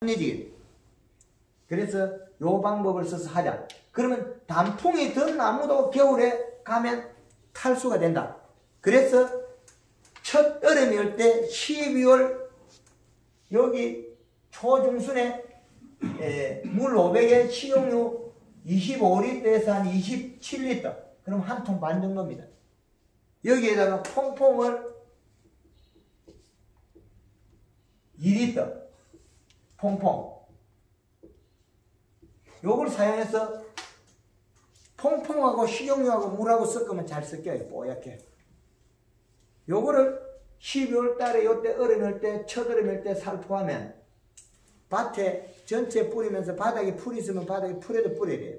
합리적이에요. 그래서 요 방법을 써서 하자. 그러면 단풍이 든 나무도 겨울에 가면 탈수가 된다. 그래서 첫 여름이 올 때 12월 여기 초중순에 물 500에 식용유 25리터에서 한 27리터. 그럼 한 통 반 정도입니다. 여기에다가 퐁퐁을 2리터 퐁퐁 요걸 사용해서 퐁퐁하고 식용유하고 물하고 섞으면 잘 섞여요. 뽀얗게. 요거를 12월 달에 요때 얼음일 때 첫 얼음일 때 살포하면 밭에 전체 뿌리면서 바닥에 풀이 있으면 바닥에 풀에도 뿌려야 돼요.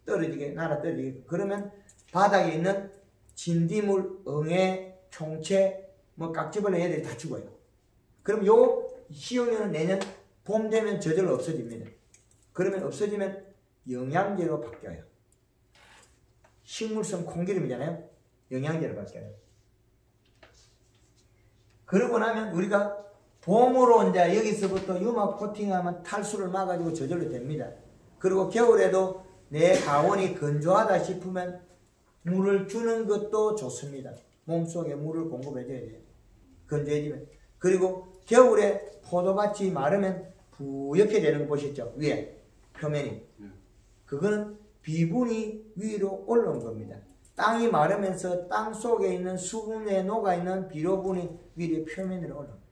떨어지게 날아 떨어지게. 그러면 바닥에 있는 진딧물, 응애, 총채, 뭐 깍지벌레 애들이 다 죽어요. 그럼 요 식용유는 내년 봄 되면 저절로 없어집니다. 그러면 없어지면 영양제로 바뀌어요. 식물성 콩기름이잖아요. 영양제로 바뀌어요. 그러고 나면 우리가 봄으로 이제 여기서부터 유막 코팅하면 탈수를 막아주고 저절로 됩니다. 그리고 겨울에도 내 가온이 건조하다 싶으면 물을 주는 것도 좋습니다. 몸속에 물을 공급해줘야 돼요. 건조해지면. 그리고 겨울에 포도밭이 마르면 부옇게 되는 거 보셨죠? 위에 표면이. 그거는 비분이 위로 올라온 겁니다. 땅이 마르면서 땅 속에 있는 수분에 녹아있는 비료분이 위로 표면으로 올라옵니다.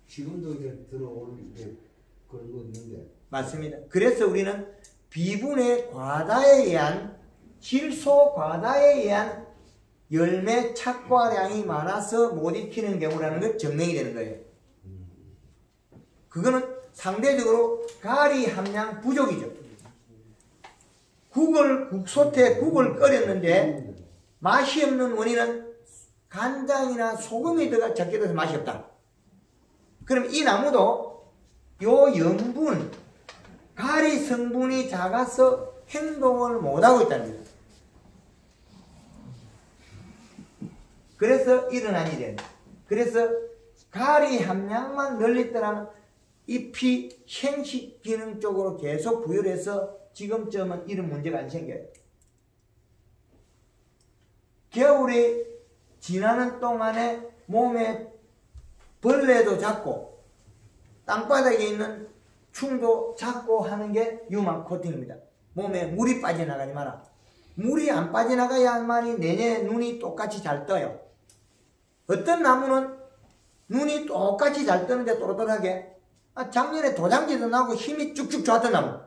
지금도 이제 들어오는 게 그런 거 있는데. 맞습니다. 그래서 우리는 비분의 과다에 의한 질소 과다에 의한 열매 착과량이 많아서 못 익히는 경우라는 걸 증명이 되는 거예요. 그거는 상대적으로 가리 함량 부족이죠. 국솥에 국을 끓였는데 맛이 없는 원인은 간장이나 소금이 적게 들어서 맛이 없다. 그럼 이 나무도 요 염분, 가리 성분이 작아서 행동을 못하고 있다는 거예요. 그래서 일어난 일이에요. 그래서 가리 함량만 늘리더라면 잎이 생식 기능 쪽으로 계속 부여해서 지금쯤은 이런 문제가 안 생겨요. 겨울에 지나는 동안에 몸에 벌레도 잡고 땅바닥에 있는 충도 잡고 하는 게 유막 코팅입니다. 몸에 물이 빠져나가지 마라. 물이 안 빠져나가야만이 내년에 눈이 똑같이 잘 떠요. 어떤 나무는 눈이 똑같이 잘 뜨는데 또렷하게 작년에 도장지도 나고 힘이 쭉쭉 좋았던 나무.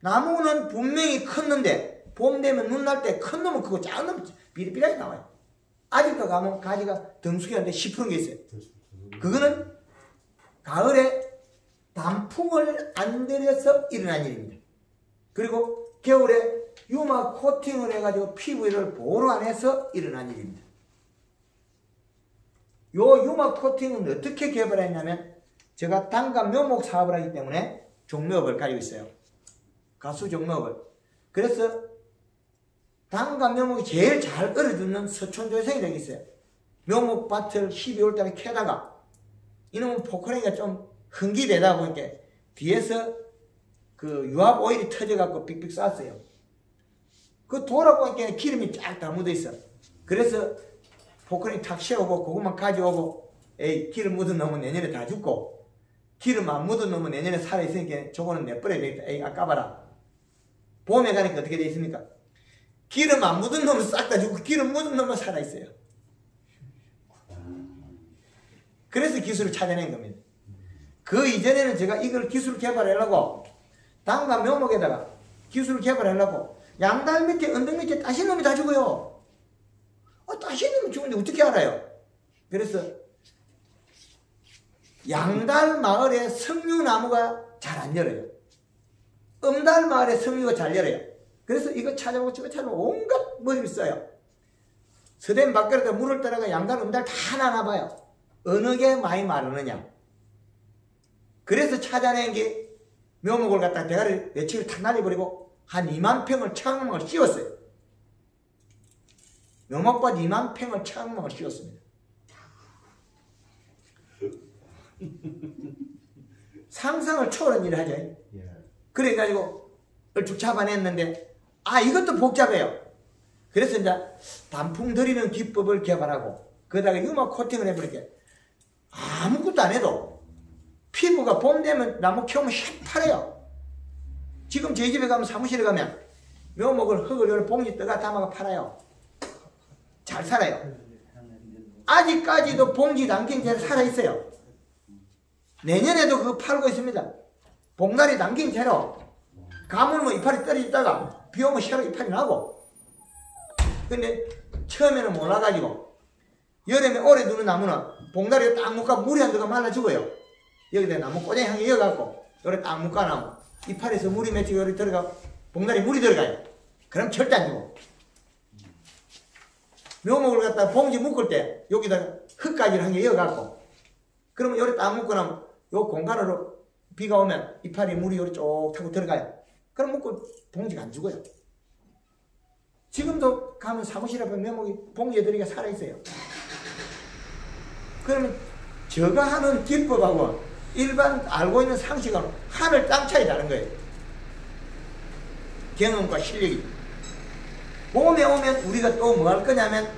나무는 분명히 컸는데 봄 되면 눈 날 때 큰 놈은 크고 작은 놈은 비릿비릿하게 나와요. 아직도 가면 가지가 덩숙이한데 시푸른 게 있어요. 그거는 가을에 단풍을 안 들여서 일어난 일입니다. 그리고 겨울에 유막 코팅을 해가지고 피부를 보호 안 해서 일어난 일입니다. 요 유막 코팅은 어떻게 개발했냐면 제가 단감 묘목 사업을 하기 때문에 종묘업을 가지고 있어요. 가수 종묘업을. 그래서 단감 묘목이 제일 잘 얼어주는 서촌조생이 되어 있어요. 묘목밭을 12월 달에 캐다가 이놈은 포크레인가 좀 흥기되다 보니까 뒤에서 그 유압 오일이 터져갖고 삑삑 쐈어요. 그 돌아보니까 기름이 쫙 다 묻어 있어. 그래서 포크레인 탁 세우고 그것만 가져오고 에이 기름 묻은 놈은 내년에 다 죽고 기름 안 묻은 놈은 내년에 살아있으니까 저거는 내버려야 되겠다. 에이 아까봐라. 봄에 가니까 어떻게 돼 있습니까? 기름 안 묻은 놈은 싹 다 죽고 기름 묻은 놈은 살아있어요. 그래서 기술을 찾아낸 겁니다. 그 이전에는 제가 이걸 기술 개발하려고 단감 묘목에다가 기술을 개발하려고 양달 밑에 언덕 밑에 따신 놈이 다 죽어요. 따신 놈이 죽는데 어떻게 알아요? 그래서 양달 마을에 석류나무가 잘 안 열어요. 음달 마을에 석류가 잘 열어요. 그래서 이거 찾아보고 저거 찾아보고 온갖 머리를 써요. 서대문 밖에다 물을 따라가 양달 음달 다 나눠봐요. 어느 게 많이 마르느냐. 그래서 찾아낸 게 묘목을 갖다가 대가리 며칠 탁 날려버리고 한 2만 평을 차광막을 씌웠어요. 묘목밭 2만 평을 차광막을 씌웠습니다. 상상을 초월한 일을 하죠. 예. 그래가지고 얼쭉 잡아냈는데 이것도 복잡해요. 그래서 이제 단풍 들이는 기법을 개발하고 거기다가 유막 코팅을 해버리게 아무것도 안 해도 피부가 봄 되면 나무 키우면 새파래요. 지금 저희 집에 가면 사무실에 가면 묘목을 흙을 여러 봉지 떠가 담아가 팔아요. 잘 살아요. 아직까지도 봉지 담긴 채로 살아있어요. 내년에도 그거 팔고 있습니다. 복날이 담긴 채로 가물면 이파리 떨어지다가 비 오면 새로 이파리 나고. 근데 처음에는 몰라가지고 여름에 오래 두는 나무는 복날이 딱 묶어 물이 안 들어가 말라 죽어요. 여기다 나무 꼬쟁이 한 개 이어갖고 요래 딱 묶어놔. 이파리에서 물이 맺히고 요래 들어가 복날에 물이 들어가요. 그럼 절대 안 죽어. 묘목을 갖다 봉지 묶을 때 여기다가 흙가지를 한 개 이어갖고 그러면 요래 딱 묶어놓으면 요 공간으로 비가 오면 이파리 물이 요래 쭉 타고 들어가요. 그럼 묶고 봉지가 안 죽어요. 지금도 가면 사무실 앞에 묘목이 봉지에 들이가 살아있어요. 그러면 제가 하는 기법하고 일반 알고 있는 상식하고 하늘 땅 차이 다른 거예요. 경험과 실력이. 봄에 오면 우리가 또 뭐 할 거냐면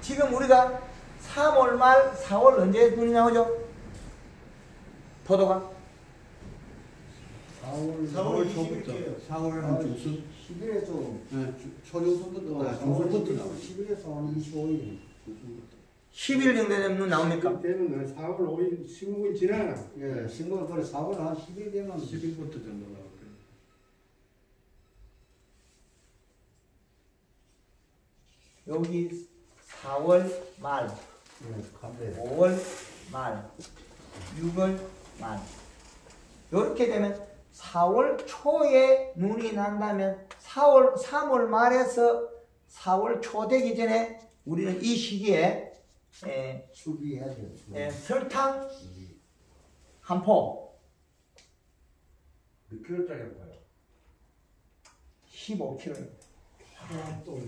지금 우리가 3월 말 4월 언제 눈이 나오죠? 포도가 4월 초부터 4월 한 중순 10일에 좀 초중순부터 중순부터 나와요. 10일에서 한 25일 10일 정도 되면 눈 나옵니까? 되면 4월 5일 15일 지나나. 예, 신고 그래 4월 한 10일 되면 10일부터 정도 나올 거예요. 여기 4월 말, 예, 감대 5월 말, 6월 말. 이렇게 되면 4월 초에 눈이 난다면 3월 말에서 4월 초 되기 전에 우리는 이 시기에 수비해야 돼요. 설탕 한 포 몇 킬로짜리 할까요? 15kg. 또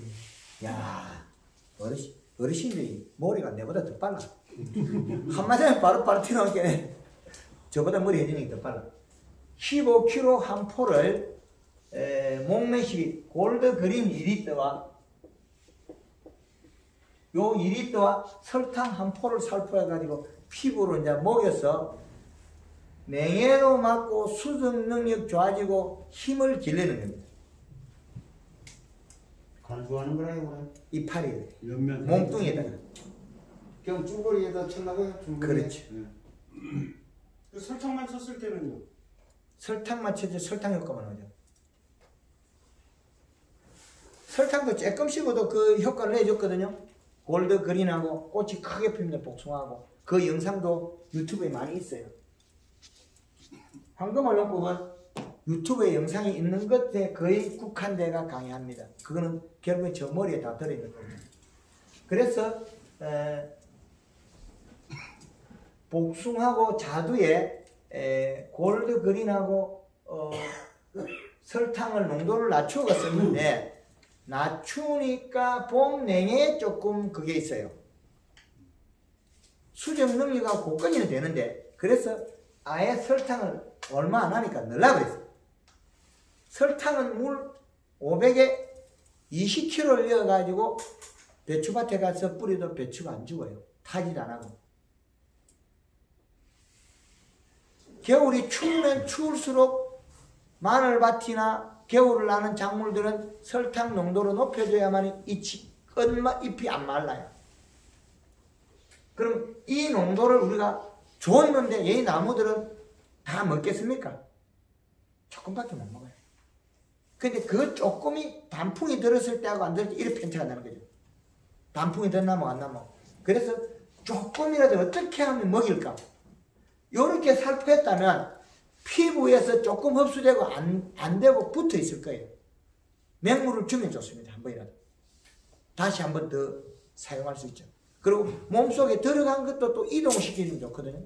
야, 어르신들이 머리가 내보다 더 빨라. 한마디면 바로 튀어나오게 저보다 머리 해지는 게 더 빨라. 15kg 한 포를 목매실이 골드 그린 2리터와 요 2리터와 설탕 한 포를 살포해가지고 피부로 이제 먹여서 맹해로 맞고 수정 능력 좋아지고 힘을 길러는 겁니다. 간수하는 거라요, 그래. 이파리 옆면 몸뚱이에다가. 그냥 줄거리에다 쳤나고요? 그렇지. 그 설탕만 쳤을 때는요. 설탕 맞춰서 설탕 효과만 나오죠. 설탕도 조금씩도 그 효과를 내줬거든요. 골드 그린하고 꽃이 크게 핍니다. 복숭아하고. 그 영상도 유튜브에 많이 있어요. 황금알용법은 유튜브에 영상이 있는 것에 거의 국한돼가 강의합니다. 그거는 결국에 저 머리에 다 들어있는 겁니다. 그래서 복숭아하고 자두에 골드 그린하고 설탕을 농도를 낮추어가 썼는데 낮추니까 봄 냉해에 조금 그게 있어요. 수정 능력이 고건이는 되는데 그래서 아예 설탕을 얼마 안 하니까 늘려버렸어요. 설탕은 물 500에 20kg를 넣어가지고 배추밭에 가서 뿌려도 배추가 안 죽어요. 타지도 안 하고. 겨울이 추우면 추울수록 마늘밭이나 겨울을 나는 작물들은 설탕 농도를 높여줘야만 잎이 안 말라요. 그럼 이 농도를 우리가 줬는데 이 나무들은 다 먹겠습니까? 조금밖에 못 먹어요. 근데 그 조금이 단풍이 들었을 때하고 안 들을 때 이렇게 편차가 나는 거죠. 단풍이 들나무 안 나무. 그래서 조금이라도 어떻게 하면 먹일까? 요렇게 살포했다면 피부에서 조금 흡수되고 안 되고 붙어 있을 거예요. 맹물을 주면 좋습니다. 한 번이라도. 다시 한 번 더 사용할 수 있죠. 그리고 몸속에 들어간 것도 또 이동시키면 좋거든요.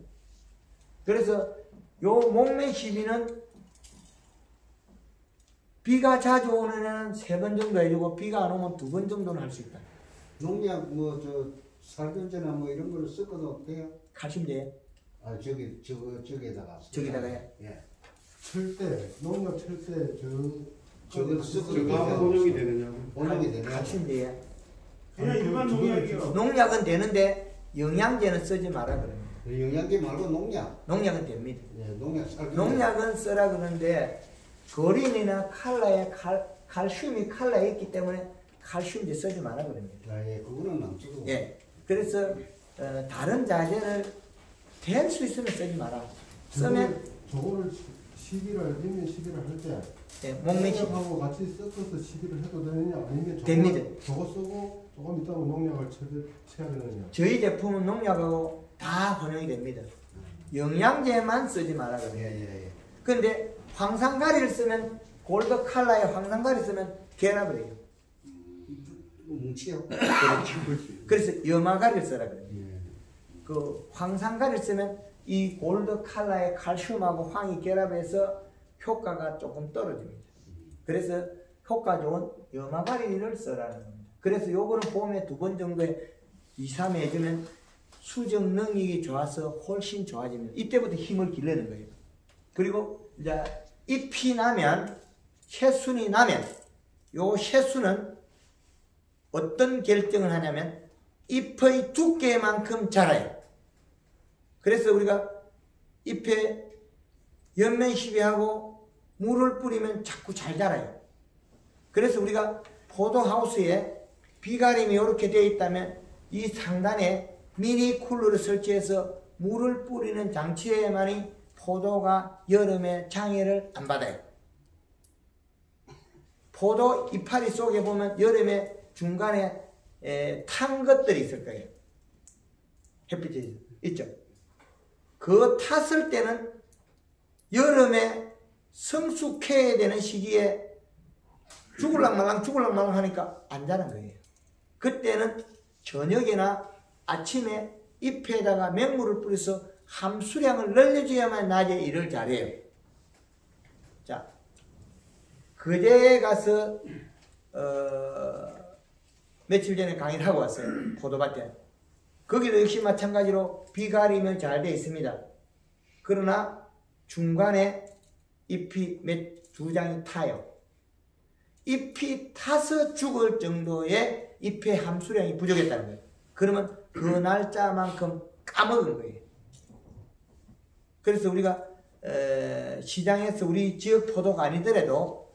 그래서 요 목매 시비는 비가 자주 오는 애는 3번 정도 해주고 비가 안 오면 2번 정도는 할 수 있다. 농약 살균제나 이런 거를 섞어도 돼요? 칼슘제 저기에다가 예. 철대 농약 철대 저거 저거 번역이 되느냐고. 번역이 되네. 칼슘제에 그냥 일반 농약이요. 농약은 되는데 영양제는 쓰지 마라 그럽니다. 영양제 말고 농약. 농약은 됩니다. 예, 농약 농약은 쓰라 그러는데 거린이나 칼라에 칼슘이 칼라에 있기 때문에 칼슘제 쓰지 마라 그럽니다. 아, 예, 그거는 안 쓰고. 예, 그래서 다른 자재를 될 수 있으면 쓰지 마라. 쓰면 저거를 시비를 인면 시비를 할때 예, 목매시 농약하고 같이 섞어서 시비를 해도 되느냐 아니면 됩니다. 저거 쓰고 조금 있다가 농약을 쳐야 되느냐. 저희 제품은 농약하고 다 혼용이 됩니다. 영양제만 쓰지 마라 그래요. 예. 근데 황산가리를 쓰면 골드 칼라에 황산가리 쓰면 결합을 해요. 뭉치요. 그래서 염화가리를 쓰라 그래요. 예. 그 황산가리를 쓰면 이 골드 칼라의 칼슘하고 황이 결합해서 효과가 조금 떨어집니다. 그래서 효과 좋은 염화가리를 쓰라는 겁니다. 그래서 요거는 봄에 2번 정도에 2, 3회 해주면 수정 능력이 좋아서 훨씬 좋아집니다. 이때부터 힘을 기르는 거예요. 그리고 이제 잎이 나면 새순이 나면 요 새순은 어떤 결정을 하냐면 잎의 두께만큼 자라요. 그래서 우리가 잎에 연면 시비하고 물을 뿌리면 자꾸 잘 자라요. 그래서 우리가 포도하우스에 비가림이 이렇게 되어 있다면 이 상단에 미니 쿨러를 설치해서 물을 뿌리는 장치에만이 포도가 여름에 장애를 안 받아요. 포도 이파리 속에 보면 여름에 중간에 탄 것들이 있을 거예요. 햇빛이 있죠. 그 탔을 때는 여름에 성숙해야 되는 시기에 죽을랑말랑 하니까 안 자란 거예요. 그때는 저녁이나 아침에 잎에다가 맹물을 뿌려서 함수량을 늘려줘야만 낮에 일을 잘해요. 자, 그제 가서 며칠 전에 강의를 하고 왔어요. 포도밭에. 거기도 역시 마찬가지로 비가림은 잘 되어 있습니다. 그러나 중간에 잎이 두 장이 타요. 잎이 타서 죽을 정도의 잎의 함수량이 부족했다는 거예요. 그러면 그 날짜만큼 까먹은 거예요. 그래서 우리가 시장에서 우리 지역 포도가 아니더라도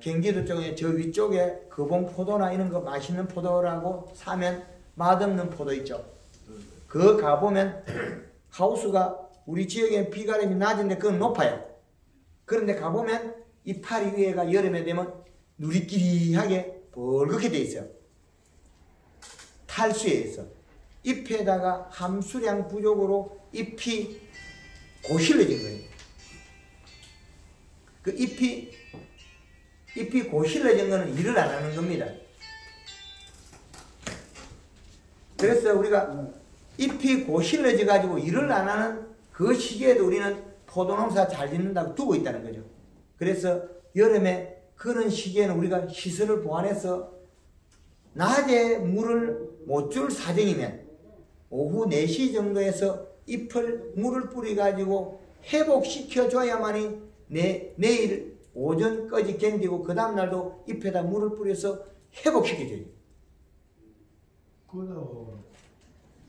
경기도 쪽에 저 위쪽에 거봉포도나 이런 거 맛있는 포도라고 사면 맛없는 포도 있죠. 그거 가보면 하우스가 우리 지역에 비가림이 낮은데 그건 높아요. 그런데 가보면 이파리 위에가 여름에 되면 누리끼리하게 벌겋게 돼 있어요. 탈수에 의해서 잎에다가 함수량 부족으로 잎이 고실러진 거예요. 그 잎이 고실러진 거는 일을 안 하는 겁니다. 그래서 우리가 잎이 고실러져 가지고 일을 안 하는 그 시기에도 우리는 포도농사 잘 짓는다고 두고 있다는 거죠. 그래서 여름에 그런 시기에는 우리가 시설을 보완해서 낮에 물을 못 줄 사정이면 오후 4시 정도에서 잎을 물을 뿌려 가지고 회복시켜 줘야만이 내일 오전까지 견디고 그 다음날도 잎에다 물을 뿌려서 회복시켜 줘요. 그거다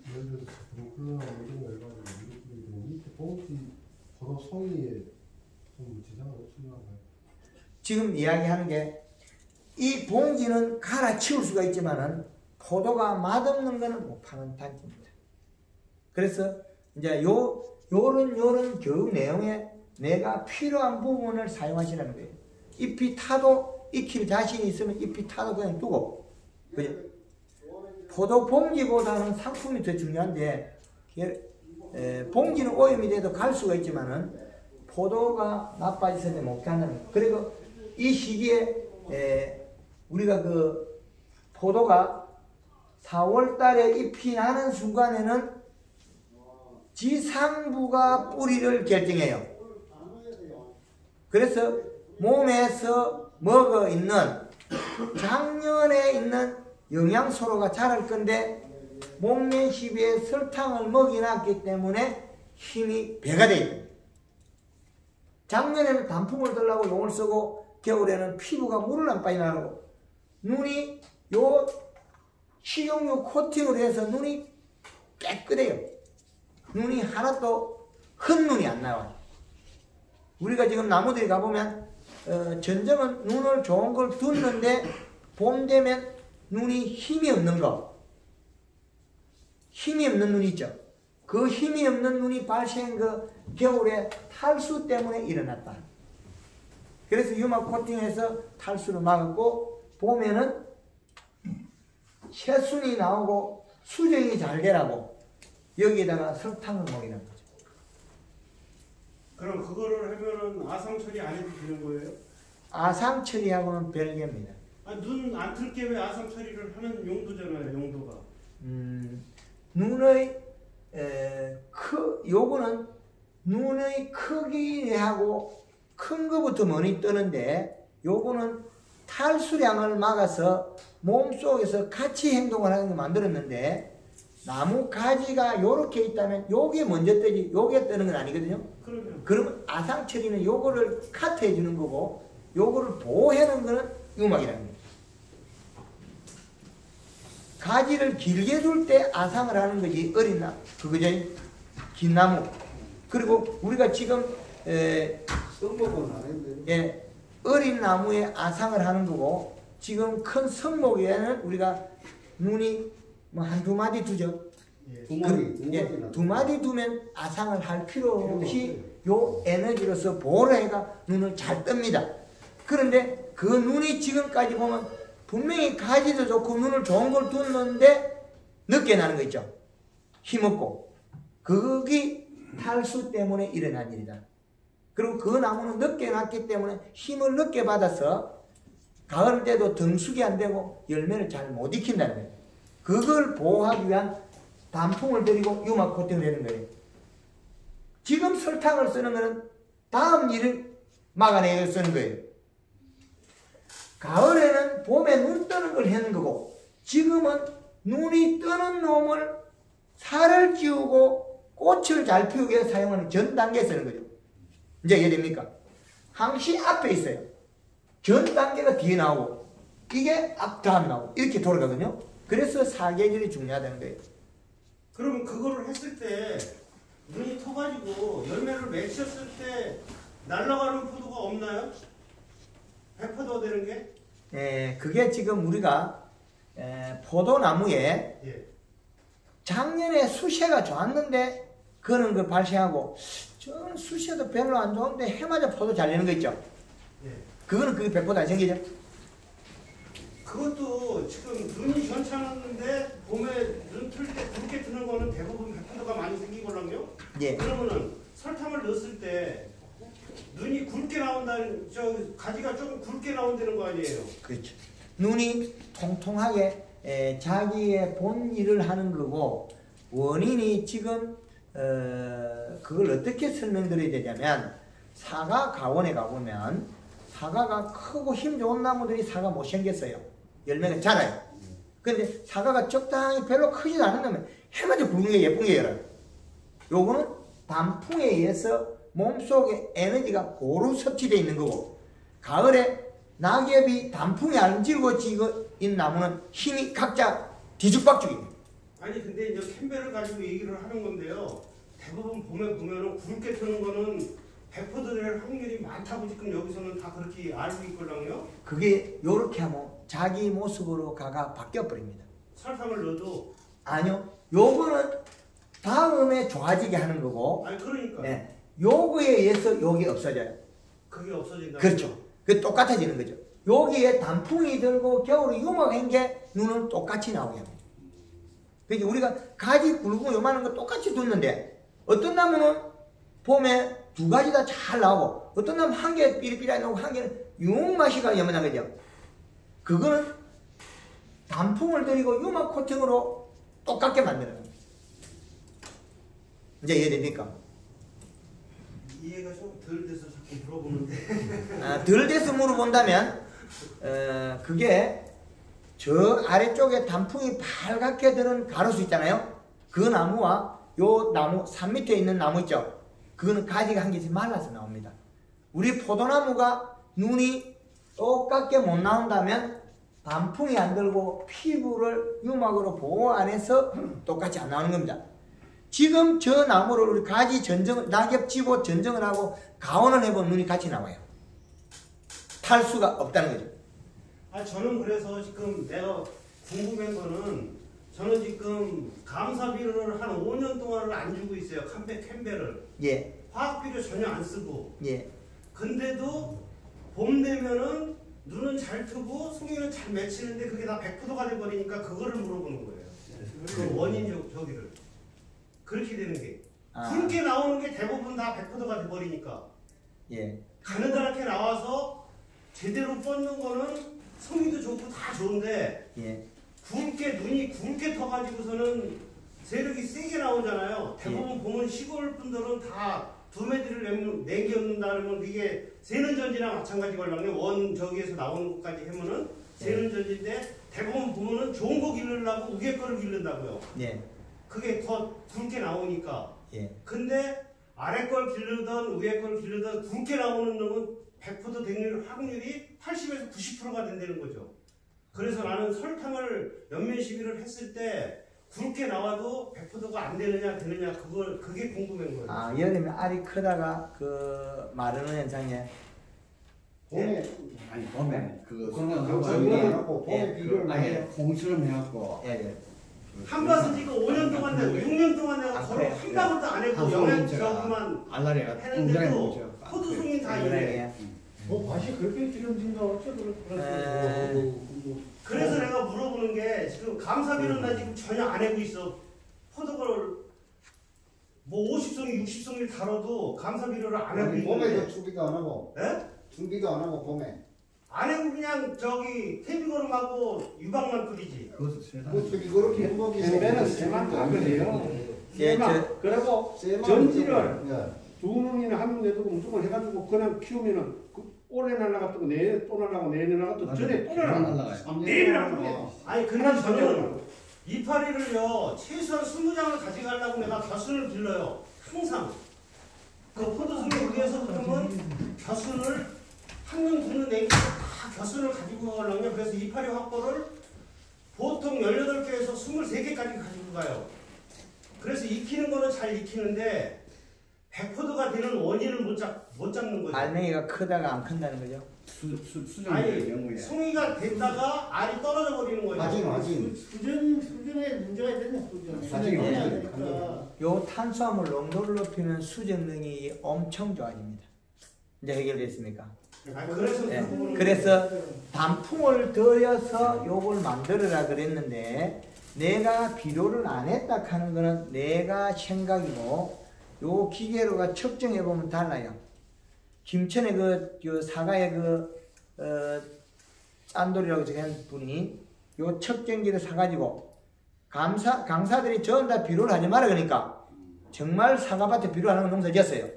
예를 들어서 스프링클러나 이런 거 해가지고 물을 뿌리면 밑에 봉지 포도 송이에 좀 지장은 없을까요? 지금 이야기하는 게 이 봉지는 갈아치울 수가 있지만은 포도가 맛없는 거는 못 파는 단점입니다. 그래서 이제 요런 교육 내용에 내가 필요한 부분을 사용하시라는 거예요. 잎이 타도 익힐 자신이 있으면 잎이 타도 그냥 두고. 그죠? 포도 봉지보다는 상품이 더 중요한데 봉지는 오염이 돼도 갈 수가 있지만은 포도가 나빠졌을 때 못 간다는 거예요. 그리고 이 시기에 우리가 그 포도가 4월 달에 잎이 나는 순간에는 지상부가 뿌리를 결정해요. 그래서 몸에서 먹어 있는 작년에 있는 영양소로가 자랄 건데 목면 시비에 설탕을 먹여놨기 때문에 힘이 배가 돼 있다. 작년에는 단풍을 들라고 용을 쓰고 겨울에는 피부가 물을 안 빠지나고 눈이 요 식용유 코팅을 해서 눈이 깨끗해요. 눈이 하나도 흰눈이 안 나와요. 우리가 지금 나무들이 가보면 전쟁은 눈을 좋은 걸 뒀는데 봄 되면 눈이 힘이 없는 거, 힘이 없는 눈이 있죠. 그 힘이 없는 눈이 발생한 그 겨울에 탈수 때문에 일어났다. 그래서 유막 코팅해서 탈수를 막았고 봄에는 새순이 나오고 수정이 잘 되라고 여기에다가 설탕을 먹이는 거죠. 그럼 그거를 하면은 아상 처리 안 해도 되는 거예요? 아상 처리하고는 별개입니다. 아, 눈 안 틀게 왜 아상 처리를 하는 용도잖아요, 용도가. 눈의 요거는 눈의 크기하고 큰 거부터 많이 뜨는데 요거는 탈수량을 막아서 몸속에서 같이 행동을 하는 거 만들었는데 나무 가지가 요렇게 있다면 요게 먼저 뜨지 요게 뜨는 건 아니거든요. 그러면 아상 처리는 요거를 카트해 주는 거고 요거를 보호해 놓은 거는 유막이라는 거예요. 가지를 길게 줄 때 아상을 하는 거지 어린 나무 그거죠. 긴 나무. 그리고 우리가 지금 성목은 안 했는데 어린 나무에 아상을 하는 거고 지금 큰 성목에는 우리가 눈이 뭐 한두 마디 두죠. 두 마디 두면 아상을 할 필요 없이 요 에너지로서 보호를 해가 눈을 잘 뜹니다. 그런데 그 눈이 지금까지 보면 분명히 가지도 좋고 눈을 좋은 걸 뒀는데 늦게 나는 거 있죠. 힘없고 그게 탈수 때문에 일어난 일이다. 그리고 그 나무는 늦게 났기 때문에 힘을 늦게 받아서 가을 때도 등숙이 안 되고 열매를 잘 못 익힌다는 거예요. 그걸 보호하기 위한 단풍을 들이고 유막 코팅을 하는 거예요. 지금 설탕을 쓰는 거는 다음 일을 막아내려 쓰는 거예요. 가을에는 봄에 눈 뜨는 걸 하는 거고 지금은 눈이 뜨는 놈을 살을 찌우고 꽃을 잘 피우기 위해 사용하는 전 단계에 쓰는 거죠. 이제 이해됩니까? 항시 앞에 있어요. 전 단계가 뒤에 나오고 이게 앞 다음 나오고 이렇게 돌아가거든요. 그래서 사계절이 중요하다는 거예요. 그러면 그거를 했을 때 눈이 터가지고 열매를 맺혔을 때 날아가는 포도가 없나요? 100포도 되는 게? 그게 지금 우리가 포도나무에 작년에 수세가 좋았는데 그런 걸 발생하고 저는 수세도 별로 안 좋은데 해마다 포도 잘 내는 거 있죠? 그거는 그게 100포도 안 생기죠? 그것도 지금 눈이 괜찮았는데 봄에 눈 틀 때 굵게 트는 거는 대부분 100포도가 많이 생긴 걸랑요? 그러면은 설탕을 넣었을 때 눈이 굵게 나온다는 가지가 좀 굵게 나온다는 거 아니에요? 그렇죠. 눈이 통통하게 자기의 본 일을 하는 거고 원인이 지금 그걸 어떻게 설명드려야 되냐면 사과 가원에 가보면 사과가 크고 힘 좋은 나무들이 사과 못 생겼어요. 열매가 자라요. 근데 사과가 적당히 별로 크지도 않은다면 해마다 굵은 게 예쁜 게 열어요. 요거는 단풍에 의해서 몸속에 에너지가 고루 섭취되어 있는 거고 가을에 낙엽이 단풍에 안 지고 있는 나무는 힘이 각자 뒤죽박죽입니다. 아니 근데 이제 캠벨을 가지고 얘기를 하는 건데요. 대부분 봄에 보면은 굵게 트는 거는 100% 될 확률이 많다고 지금 여기서는 다 그렇게 알고 있걸랑요? 그게 요렇게 하면 자기 모습으로 가가 바뀌어버립니다. 설탕을 넣어도? 아니요. 요거는 다음에 좋아지게 하는 거고 아니 그러니까 요거에 의해서 요게 없어져요. 그게 없어진다. 그렇죠. 그게 똑같아지는 거죠. 여기에 단풍이 들고 겨울에 유막한 게 눈을 똑같이 나오게 합니다. 그러니까 우리가 가지 굵고 요만한 거 똑같이 뒀는데 어떤 나무는 봄에 두 가지 다 잘 나오고 어떤 나무 한 개 삐리삐리 나오고 한 개는 육맛이가 예민한 거죠. 그거는 단풍을 들이고 유막 코팅으로 똑같게 만드는 겁니다. 이제 이해됩니까? 이해가 좀 덜 돼서 자꾸 물어보는데 덜 돼서 물어본다면 그게 저 아래쪽에 단풍이 빨갛게 드는 가로수 있잖아요. 그 나무와 요 나무 산 밑에 있는 나무 있죠. 그거는 가지가 한 개씩 말라서 나옵니다. 우리 포도나무가 눈이 똑같게 못 나온다면 단풍이 안 들고 피부를 유막으로 보호 안 해서 똑같이 안 나오는 겁니다. 지금 저 나무를 우리 가지 전정을, 낙엽 지고 전정을 하고 가온을 해보면 눈이 같이 나와요. 탈수가 없다는 거죠. 아, 저는 그래서 지금 내가 궁금한 거는 저는 지금 감사비료를 한 5년 동안을 안 주고 있어요. 캠벨을. 예. 화학비료 전혀 안 쓰고. 예. 근데도 봄 되면은 눈은 잘 트고 송이는 잘 맺히는데 그게 다 100%가 돼버리니까 그거를 물어보는 거예요. 그 원인 저기를. 그렇게 되는 게. 굵게 나오는 게 대부분 다 100%가 돼버리니까. 예. 가느다랗게 나와서 제대로 뻗는 거는 송이도 좋고 다 좋은데 예. 눈이 굵게 터가지고서는 세력이 세게 나오잖아요. 대부분 보면 시골 분들은 다 두메디를 남겨놓는다면 이게 세는전지랑 마찬가지 걸랑요. 원 저기에서 나오는 것까지 하면은 세는전지인데 대부분 보면은 좋은 거 기르려고 위에 거를 기른다고요. 예. 그게 더 굵게 나오니까. 예. 근데 아래 걸 기르던 위에 걸 기르던 굵게 나오는 놈은 100% 될 확률이 80에서 90%가 된다는 거죠. 그래서 나는 설탕을 연면 시비를 했을 때 굵게 나와도 100%가 안 되느냐 되느냐 그게 궁금한 거예요. 아, 여름에 알이 크다가 그 마르는 현상에 봄에 아니 봄에 그거는 하고 봄에 비료를 아예 공처럼 해갖고 예. 한 밭은 지금 5년 동안 내고 6년 동안 내가 거의 한 방울도 안 했고 영양 저기만 알라리가 했는데도 포도송이 다 이래. 밭이 그렇게 기름진다 어쩌고 그랬어. 그래서 내가 물어보는 게 지금 감사비료는 나 지금 전혀 안 하고 있어. 포도를 뭐 50송이 60송이를 다뤄도 감사비료를 안 하고 있는데. 봄에 준비도 안 하고. 예? 준비도 안 하고 봄에. 안 하고 그냥 저기 퇴비거름하고 유방만 뿌리지. 그것도 세상 그렇게 행복이 뱀배는 새만 박으래요. 예, 그리고 전지를 두 놈이나 한 놈 내두고 무조건 해가지고 그냥 키우면은 올해 날라갔다고 내일 또 날라가고 내일 날라갔다고 전에 또 날라가고 내일 날라가고. 아니 근데 저는 이파리를요 최소한 20장을 가져가려고 내가 겨순을 길러요. 항상 그 포도송이 위에서 그러면 겨순을 한 년, 두 년, 내기서 다 겨순을 가지고 가려면 그래서 이파리 확보를 보통 18개에서 23개까지 가지고 가요. 그래서 익히는 거는 잘 익히는데 100%가 되는 원인을 못 잡는 거죠. 알맹이가 크다가 안 큰다는 거죠. 수정의 경우에 송이가 됐다가 알이 떨어져 버리는 거예요. 하진. 수준에 문제가 있겠네. 수준. 요 탄수화물 농도를 높이면 수정 능력이 엄청 좋아집니다. 이제 해결됐습니까? 그래서 네. 그래서 단풍을 들여서 요걸 만들어라 그랬는데 내가 비료를 안 했다 하는 거는 내가 생각이고 요 기계로가 측정해 보면 달라요. 김천의 그 사과의 짠돌이라고 적은 분이 요 측정기를 사가지고 강사들이 전부 다 비료를 하지 마라 그러니까 정말 사과밭에 비료 하는 농사 지었어요.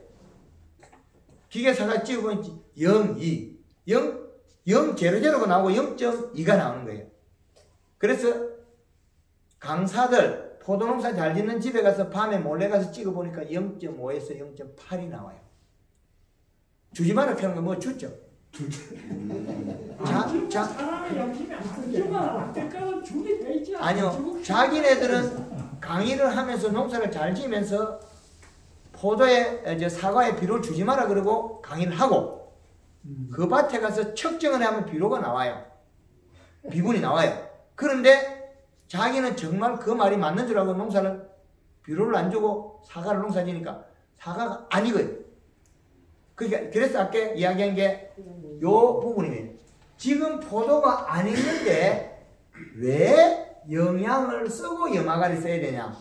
기계 사과 찍어보면 0.2, 0.00가 나오고 0.2가 나오는 거예요. 그래서 강사들 포도농사 잘 짓는 집에 가서 밤에 몰래 가서 찍어보니까 0.5에서 0.8이 나와요. 주지 마라 하는 거 뭐 주죠? 아니요. 자기네들은 강의를 하면서 농사를 잘 지면서 포도에 사과에 비료를 주지 마라 그러고 강의를 하고 그 밭에 가서 측정을 하면 비료가 나와요. 비분이 나와요. 그런데 자기는 정말 그 말이 맞는 줄 알고 농사를 비료를 안 주고 사과를 농사 지니까 사과가 아니거든요. 그러니까 그래서 아까 이야기한 게 요 부분이에요. 지금 포도가 안 익는데 왜 영양을 쓰고 염화가를 써야 되냐?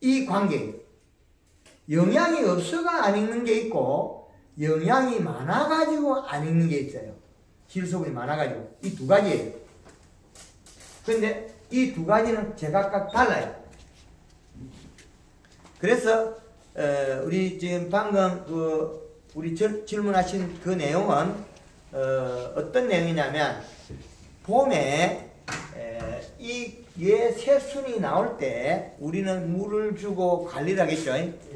이 관계예요. 영양이 없어가 안 익는 게 있고 영양이 많아가지고 안 익는 게 있어요. 질소분이 많아가지고 이 두 가지예요. 그런데 이 두 가지는 제각각 달라요. 그래서 우리 지금 방금 우리 질문하신 그 내용은 어떤 내용이냐면 봄에 이얘 새순이 나올 때 우리는 물을 주고 관리를 하겠죠.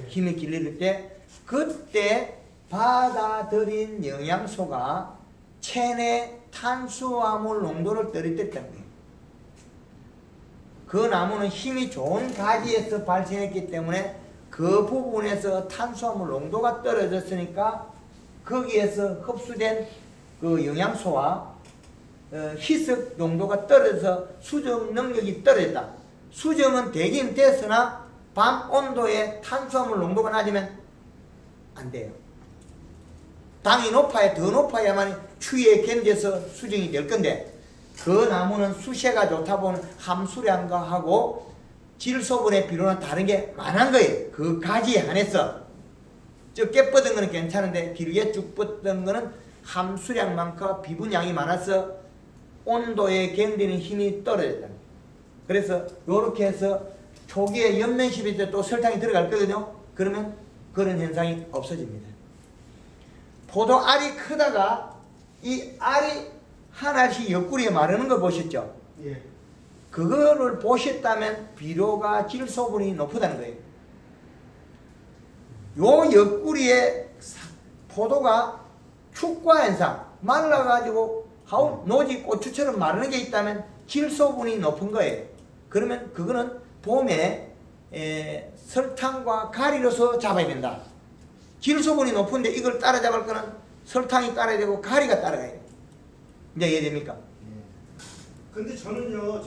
힘이 길러질 때 그때 받아들인 영양소가 체내 탄수화물 농도를 떨어뜨렸다는 거예요. 그 나무는 힘이 좋은 가지에서 발생했기 때문에 그 부분에서 탄수화물 농도가 떨어졌으니까 거기에서 흡수된 그 영양소와 희석 농도가 떨어져서 수정 능력이 떨어졌다. 수정은 되긴 됐으나 밤 온도에 탄수화물 농도가 낮으면 안 돼요. 당이 높아야 더 높아야만 추위에 견뎌서 수정이 될 건데 그 나무는 수세가 좋다 보면 함수량과 하고 질소분의 비료는 다른 게 많은 거예요. 그 가지에 한해서 적게 뻗은 거는 괜찮은데 길게 쭉 뻗은 거는 함수량만큼 비분량이 많아서 온도에 견디는 힘이 떨어졌다. 그래서 이렇게 해서 초기에 연면십일 때 또 설탕이 들어갈 거거든요. 그러면 그런 현상이 없어집니다. 포도 알이 크다가 이 알이 하나씩 옆구리에 마르는 거 보셨죠? 예. 그거를 보셨다면 비료가 질소분이 높다는 거예요. 요 옆구리에 포도가 축과 현상 말라가지고 노지 고추처럼 마르는 게 있다면 질소분이 높은 거예요. 그러면 그거는 봄에 설탕과 가리로서 잡아야 된다. 질소분이 높은데 이걸 따라잡을 거는 설탕이 따라야 되고 가리가 따라가야 돼요. 이제 이해됩니까? 근데 저는요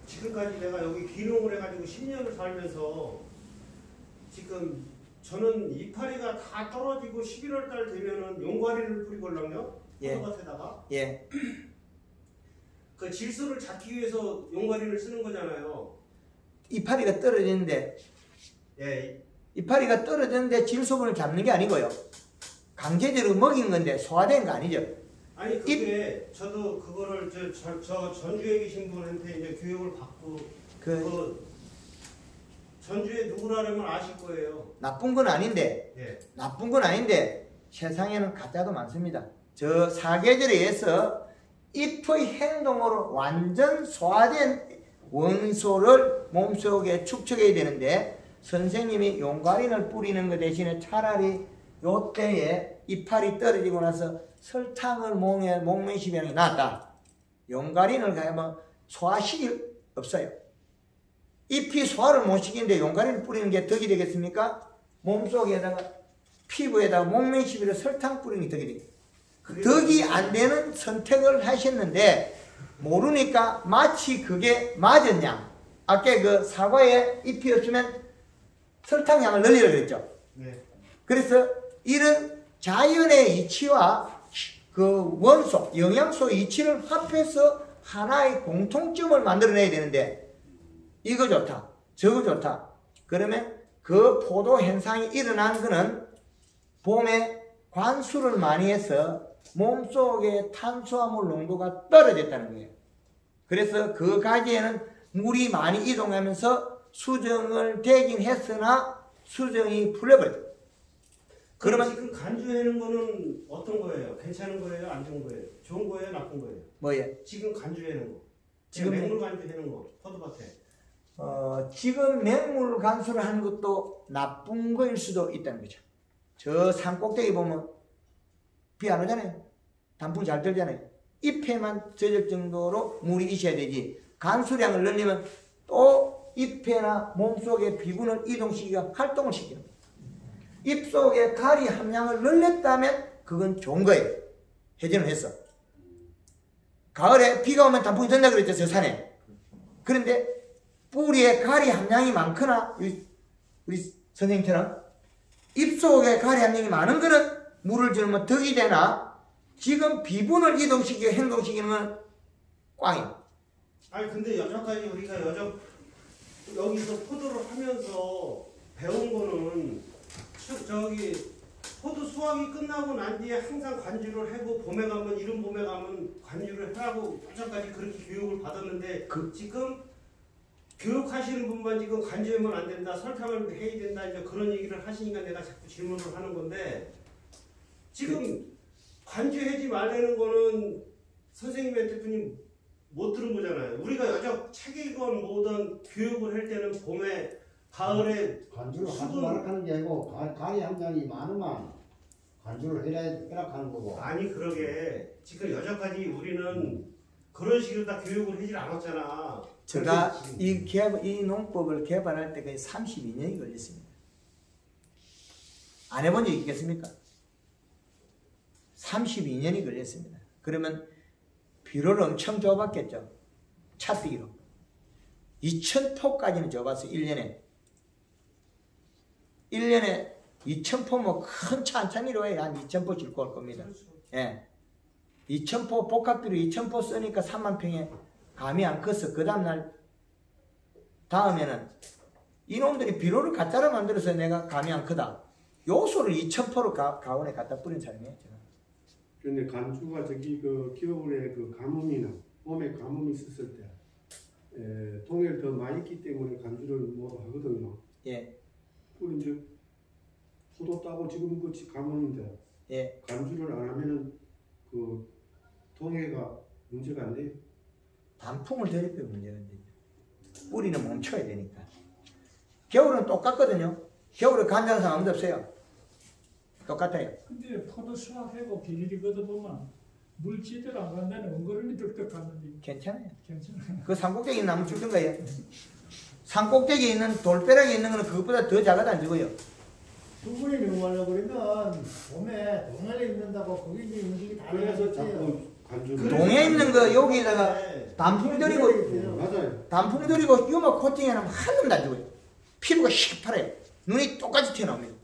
지금까지 내가 여기 귀농을 해가지고 10년을 살면서 지금 저는 이파리가 다 떨어지고 11월 달 되면은 용과리를 뿌리걸랑요. 포도밭에다가. 예. 그 질소를 잡기 위해서 용과리를 쓰는 거잖아요. 이파리가 떨어지는데 예. 이파리가 떨어졌는데 질소분을 잡는 게 아니고요. 강제적으로 먹인 건데 소화된 거 아니죠. 아니 그게 저도 그거를 저 전주에 계신 분한테 이제 교육을 받고 그 전주에 누구라면 아실 거예요. 나쁜 건 아닌데 예. 나쁜 건 아닌데 세상에는 가짜도 많습니다. 저 사계절에 의해서 잎의 행동으로 완전 소화된 원소를 몸속에 축적해야 되는데 선생님이 용과린을 뿌리는 것 대신에 차라리 요때에 이파리 떨어지고 나서 설탕을 목매시비하는 게 낫다. 용과린을 가면 소화시킬 없어요. 잎이 소화를 못 시키는데 용과린을 뿌리는 게 덕이 되겠습니까? 몸속에다가 피부에다가 목매시비로 설탕 뿌리는 게 덕이 되겠습니다. 덕이 안 되는 선택을 하셨는데 모르니까 마치 그게 맞았냐. 아까 그 사과에 잎이 없으면 설탕량을 늘리라 그랬죠. 네. 그래서 이런 자연의 이치와 그 원소, 영양소 이치를 합해서 하나의 공통점을 만들어내야 되는데 이거 좋다, 저거 좋다. 그러면 그 포도 현상이 일어난 거는 봄에 관수를 많이 해서 몸속에 탄수화물 농도가 떨어졌다는 거예요. 그래서 그 가지에는 물이 많이 이동하면서 수정을 되긴 했으나 수정이 풀려버렸다. 그러면 지금 간주하는 거는 어떤 거예요? 괜찮은 거예요? 안 좋은 거예요? 좋은 거예요? 나쁜 거예요? 뭐예요? 지금 간주하는 거. 지금 맹물 간주하는 거. 포도밭에. 지금 맹물 간수를 하는 것도 나쁜 거일 수도 있다는 거죠. 저 산 꼭대기 보면 비 안 오잖아요. 단풍 잘 들잖아요. 잎에만 젖을 정도로 물이 있어야 되지. 간수량을 늘리면 또 잎에나 몸속의 비분을 이동시키고 활동을 시키는 거예요. 잎 속에 가리 함량을 늘렸다면 그건 좋은 거예요. 회전을 했어. 가을에 비가 오면 단풍이 된다 그랬죠, 저 산에. 그런데 뿌리에 가리 함량이 많거나 우리 선생님처럼 잎 속에 가리 함량이 많은 거는 물을 주면 덕이 되나 지금 비분을 이동시키고 행동시키는 건 꽝이에요. 아니 근데 여태까지 우리가 여기서 포도를 하면서 배운 거는 포도 수확이 끝나고 난 뒤에 항상 관주를 하고 봄에 가면 이른 봄에 가면 관주를 하고 여태까지 그렇게 교육을 받았는데 지금 교육하시는 분만 지금 관주하면 안 된다, 설탕을 해야 된다 이제 그런 얘기를 하시니까 내가 자꾸 질문을 하는 건데 지금 관주하지 말라는 거는 선생님의 대표님 못 들은 거잖아요. 우리가 여적 책이건 뭐든 교육을 할 때는 봄에 가을에 간주를 하지 수분 말라는 게 아니고 가위 한 장이 많으면 간주를 해라 하는 거고. 아니 그러게 지금 여전까지 우리는 그런 식으로 다 교육을 하질 않았잖아. 제가 이 농법을 개발할 때까지 32년이 걸렸습니다. 안 해본 적 있겠습니까? 32년이 걸렸습니다. 그러면 비료를 엄청 줘봤겠죠. 차뜨기로 2000포까지는 줘봤어요. 1년에 2000포 뭐 큰 차 한 차미로 해야 한 2000포 싣고 올 겁니다. 예. 2000포 복합비료 2000포 쓰니까 3만 평에 감이 안 컸어. 그 다음날 다음에는 이놈들이 비료를 가짜로 만들어서 내가 감이 안 크다. 요소를 2000포로 가온에 갖다 뿌린 사람이에요. 제가. 근데 간주가 저기 그 겨울에 그 가뭄이나 봄에 가뭄이 있었을 때 동해를 더 많이 있기 때문에 간주를 뭐 하거든요. 예. 그리고 이제 포도 따고 지금 그 가뭄인데 예. 간주를 안 하면은 그 동해가 문제가 안 돼요. 단풍을 대립해 문제가 안 되죠. 뿌리는 멈춰야 되니까. 겨울은 똑같거든요. 겨울에 간다는 사람 없어요. 똑같아요. 근데 포도 수확하고 비닐이 걷어보면 물 제대로 안 간다는 은근히 득득하는데 괜찮아요. 괜찮아요. 그 산꼭대기 나무 죽는 거예요. 산꼭대기에 있는 돌벼락에 있는 거는 그것보다 더 작아도 안 죽어요. 수분이 너무 그러면 봄에 동해에 있는다고 거기 이제 음식이 다 그래서 나가겠어요. 자꾸 간주를 동해 있는 거 여기다가 단풍 들이고 맞아요. 단풍 들이고 유막 코팅해놓으면 한 놈도 안 죽어요. 피부가 시급하래요. 눈이 똑같이 튀어나옵니다.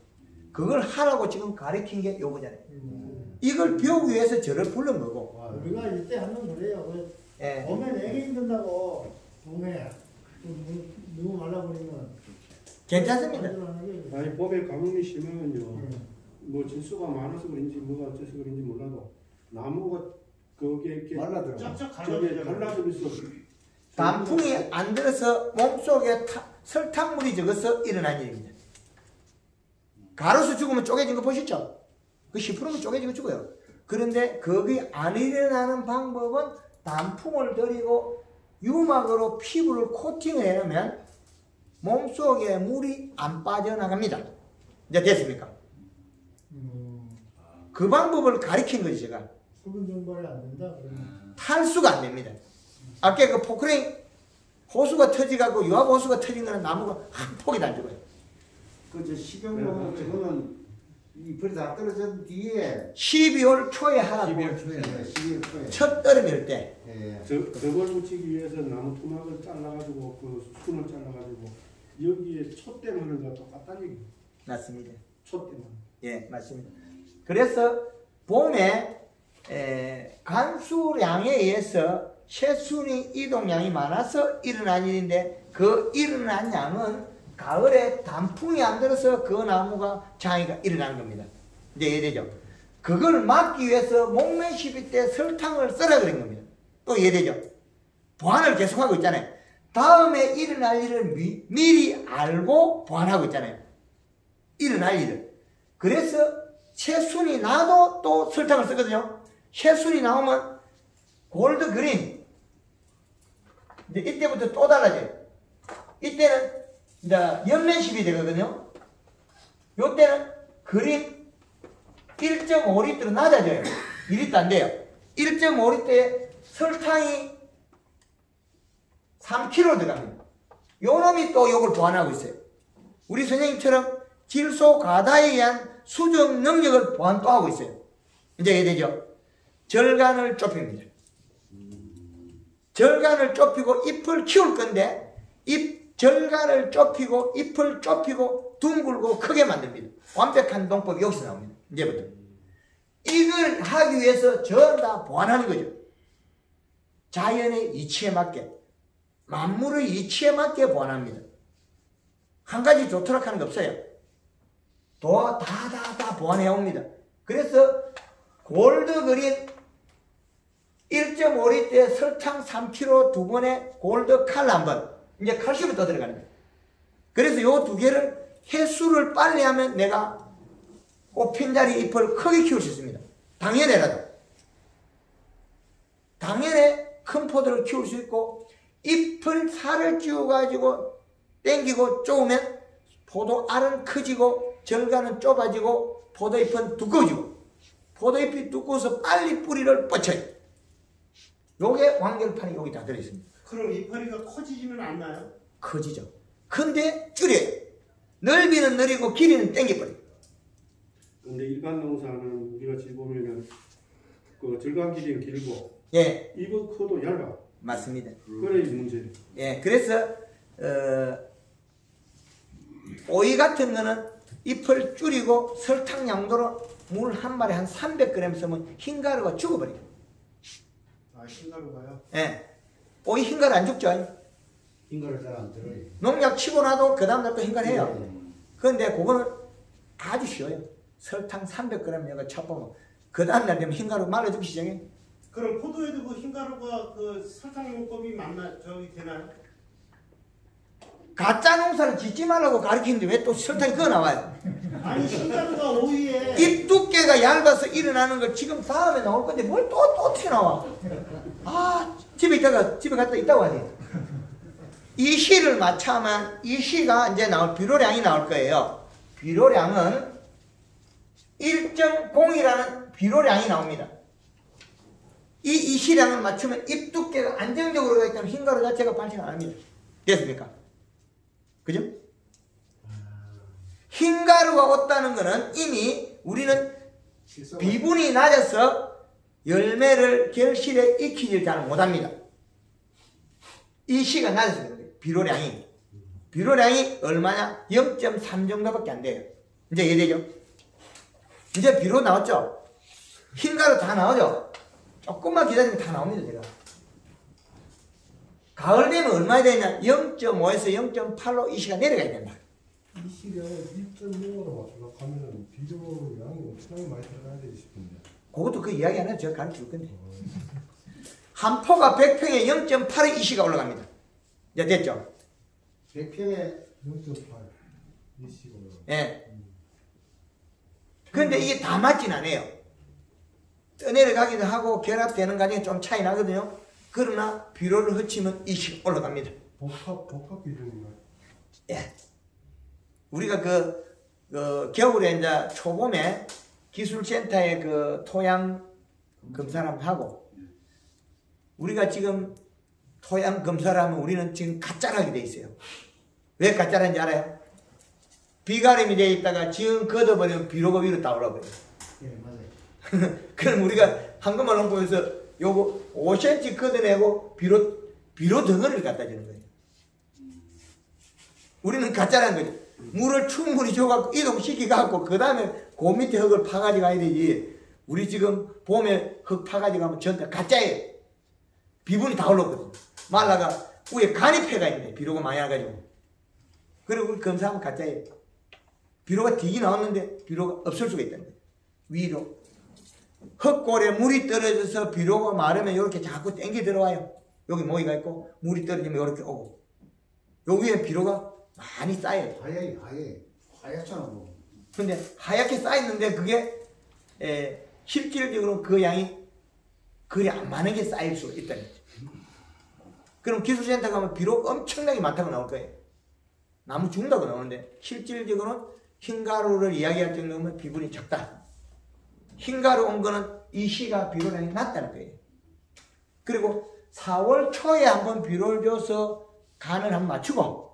그걸 하라고 지금 가르친 게 요거잖아요. 이걸 배우기 위해서 저를 부른 거고. 우리가 이때 한번 그래요. 예. 봄에 내게 힘든다고 동해 너무 말라버리면 괜찮습니다. 아니 봄에 가뭄이 심하면요. 뭐 질소가 많아서 그런지 뭐가 어째서 그런지 몰라도 나무가 거기에 이렇게 말라들어. 쫙쫙 저기 갈라지잖아요. 갈라지면서 단풍이 안 들어서 몸속에 설탕물이 적어서 일어난 일입니다. 가로수 죽으면 쪼개진 거 보셨죠? 그 10%면 쪼개진 거 죽어요. 그런데 거기 안 일어나는 방법은 단풍을 들이고 유막으로 피부를 코팅을 해놓으면 몸속에 물이 안 빠져나갑니다. 이제 됐습니까? 그 방법을 가르친 거지 제가. 수분 증발이 안 된다. 탈수가 안 됩니다. 아까 그 포크레인 호수가 터지고 유압 호수가 터진 거는 나무가 한 폭이 안 죽어요. 그저 식용용 저거는 잎이 다 떨어진 뒤에 12월 초에 하라고. 12월 초에. 12월 초에. 첫 떨어질 때. 예. 덕을 붙이기 위해서 나무 토막을 잘라가지고 그 순을 잘라가지고 여기에 촛대만 하는 거 똑같다는 얘기. 맞습니다. 촛대만. 예, 맞습니다. 그래서 봄에 간수량에 의해서 새순이 이동량이 많아서 일어난 일인데 그 일어난 양은 가을에 단풍이 안 들어서 그 나무가 장애가 일어나는 겁니다. 이제 이해되죠? 그걸 막기 위해서 목매 시비 때 설탕을 써라 그런 겁니다. 또 이해되죠? 보완을 계속하고 있잖아요. 다음에 일어날 일을 미리 알고 보완하고 있잖아요. 일어날 일을. 그래서 새순이 나도 또 설탕을 쓰거든요. 새순이 나오면 골드 그린. 이제 이때부터 또 달라져요. 이때는 이제 연면십이 되거든요. 요때는 그린 1.5리터로 낮아져요. 2리터 안 돼요. 1.5리터에 설탕이 3kg 들어갑니다. 요 놈이 또 요걸 보완하고 있어요. 우리 선생님처럼 질소 가다에 의한 수정 능력을 보완 또 하고 있어요. 이제 이해되죠? 절간을 좁힙니다. 절간을 좁히고 잎을 키울 건데 절간을 좁히고 잎을 좁히고 둥글고 크게 만듭니다. 완벽한 농법이 여기서 나옵니다. 이제부터. 이걸 하기 위해서 전부 다 보완하는 거죠. 자연의 이치에 맞게, 만물의 이치에 맞게 보완합니다. 한 가지 좋도록 하는 거 없어요. 다 보완해 옵니다. 그래서 골드 그린 1.5리터에 설탕 3kg 두 번에 골드 칼 한 번. 이제 칼슘이 더 들어가는 거예요. 그래서 요 두 개를 횟수를 빨리 하면 내가 꽃핀자리 잎을 크게 키울 수 있습니다. 당연해라도. 당연에 큰 포도를 키울 수 있고, 잎을 살을 찌워가지고 당기고 쪼으면 포도 알은 커지고 절간은 좁아지고 포도잎은 두꺼워지고, 포도잎이 두꺼워서 빨리 뿌리를 뻗쳐요. 요게 완결판이 여기 다 들어있습니다. 그럼 이파리가 커지지는 않나요? 커지죠. 근데 줄여요. 넓이는 느리고 길이는 당겨버려요. 근데 일반 농사는 우리가 지금 보면은 그 절간 길이는 길고, 예, 잎은 커도 얇아. 맞습니다. 그래 이 문제. 예, 그래서 오이 같은 거는 잎을 줄이고 설탕 양도로 물 한 마리 한 300g 쓰면 흰가루가 죽어버려요. 아, 흰가루가요? 예, 오이 흰가루 안 죽죠? 흰가루 잘 안 들어요. 농약 치고 나도 그 다음날 또 흰가루 해요. 그런데 그거는 아주 쉬워요. 설탕 300g 여가 쳐보면 그 다음날 되면 흰가루 말라 죽기 시작해요. 그럼 포도에도 그 흰가루가 그 설탕 용법이 되나요? 가짜 농사를 짓지 말라고 가르치는데 왜 또 설탕이 그거 나와요? 아니 흰가루가 오이에 잎 두께가 얇아서 일어나는 걸 지금 다음에 나올 건데 뭘 또 튀어나와. 아, 집에 갔다 있다고 하지. 이 시를 맞춰면 이 시가 이제 비료량이 나올 거예요. 비료량은 1.0이라는 비료량이 나옵니다. 이 시량을 맞추면 잎 두께가 안정적으로 가기 때문에 흰가루 자체가 발생 안 합니다. 됐습니까? 그죠? 흰가루가 없다는 것은 이미 우리는 비분이 낮아서 열매를 결실에 익히질 잘 못합니다. 이 시가 낮아서 그래요. 비료량이 얼마냐? 0.3 정도밖에 안 돼요. 이제 이해되죠? 이제 비료 나왔죠? 흰가루 다 나오죠? 조금만 기다리면 다 나옵니다. 제가 가을 되면 얼마나 되냐? 0.5에서 0.8로 이 시가 내려가야 된다. 이 시간에 1.0으로 맞추려고 하면은 비료 양이 엄청나게 많이 들어가야 되지 싶은데. 그것도 그 이야기 하나 제가 가르쳐 줄 건데. 한 포가 100평에 0.8의 이 시가 올라갑니다. 이제 됐죠? 100평에 0.8 이 시가 올라가. 예. 근데 이게 다 맞진 않아요. 떠내려가기도 하고 결합되는 과정이 좀 차이 나거든요. 그러나 비료를 흩치면 이 시가 올라갑니다. 복합 기준인가요? 예. 우리가 겨울에 이제 초봄에 기술센터에 그 토양 검사를 하고, 우리가 지금 토양 검사를 하면 우리는 지금 가짜를 하게 돼 있어요. 왜 가짜라는지 알아요? 비가림이 되어 있다가 지금 걷어버리면 비료가 위로 따올라버려요. 예, 맞아요. 그럼 우리가 한국말 홍보에서 요거 5cm 걷어내고 비료 덩어리를 갖다 주는 거예요. 우리는 가짜라는 거죠. 물을 충분히 줘갖고 이동시켜갖고 그 다음에 그 밑에 흙을 파가지고 가야 되지. 우리 지금 봄에 흙 파가지고 가면 전부 가짜예요. 비분이 다 올라오거든요. 말라가 위에 간이패가 있네. 비료가 많이 와가지고. 그리고 우리 검사하면 가짜예요. 비료가 되게 나왔는데 비료가 없을 수가 있다는 거예요. 위로. 흙골에 물이 떨어져서 비료가 마르면 이렇게 자꾸 땡겨 들어와요. 여기 모이가 있고 물이 떨어지면 이렇게 오고. 요 위에 비료가 많이 쌓여요. 하얗잖아 뭐. 근데 하얗게 쌓였는데 그게 실질적으로 그 양이 그리 안 많은 게 쌓일 수가 있다는 거죠. 그럼 기술센터 가면 비료가 엄청나게 많다고 나올 거예요. 나무 죽는다고 나오는데 실질적으로는 흰가루를 이야기할 정도면 비분이 적다. 흰가루 온 거는 이 시가 비료량이 낮다는 거예요. 그리고 4월 초에 한번 비료를 줘서 간을 한번 맞추고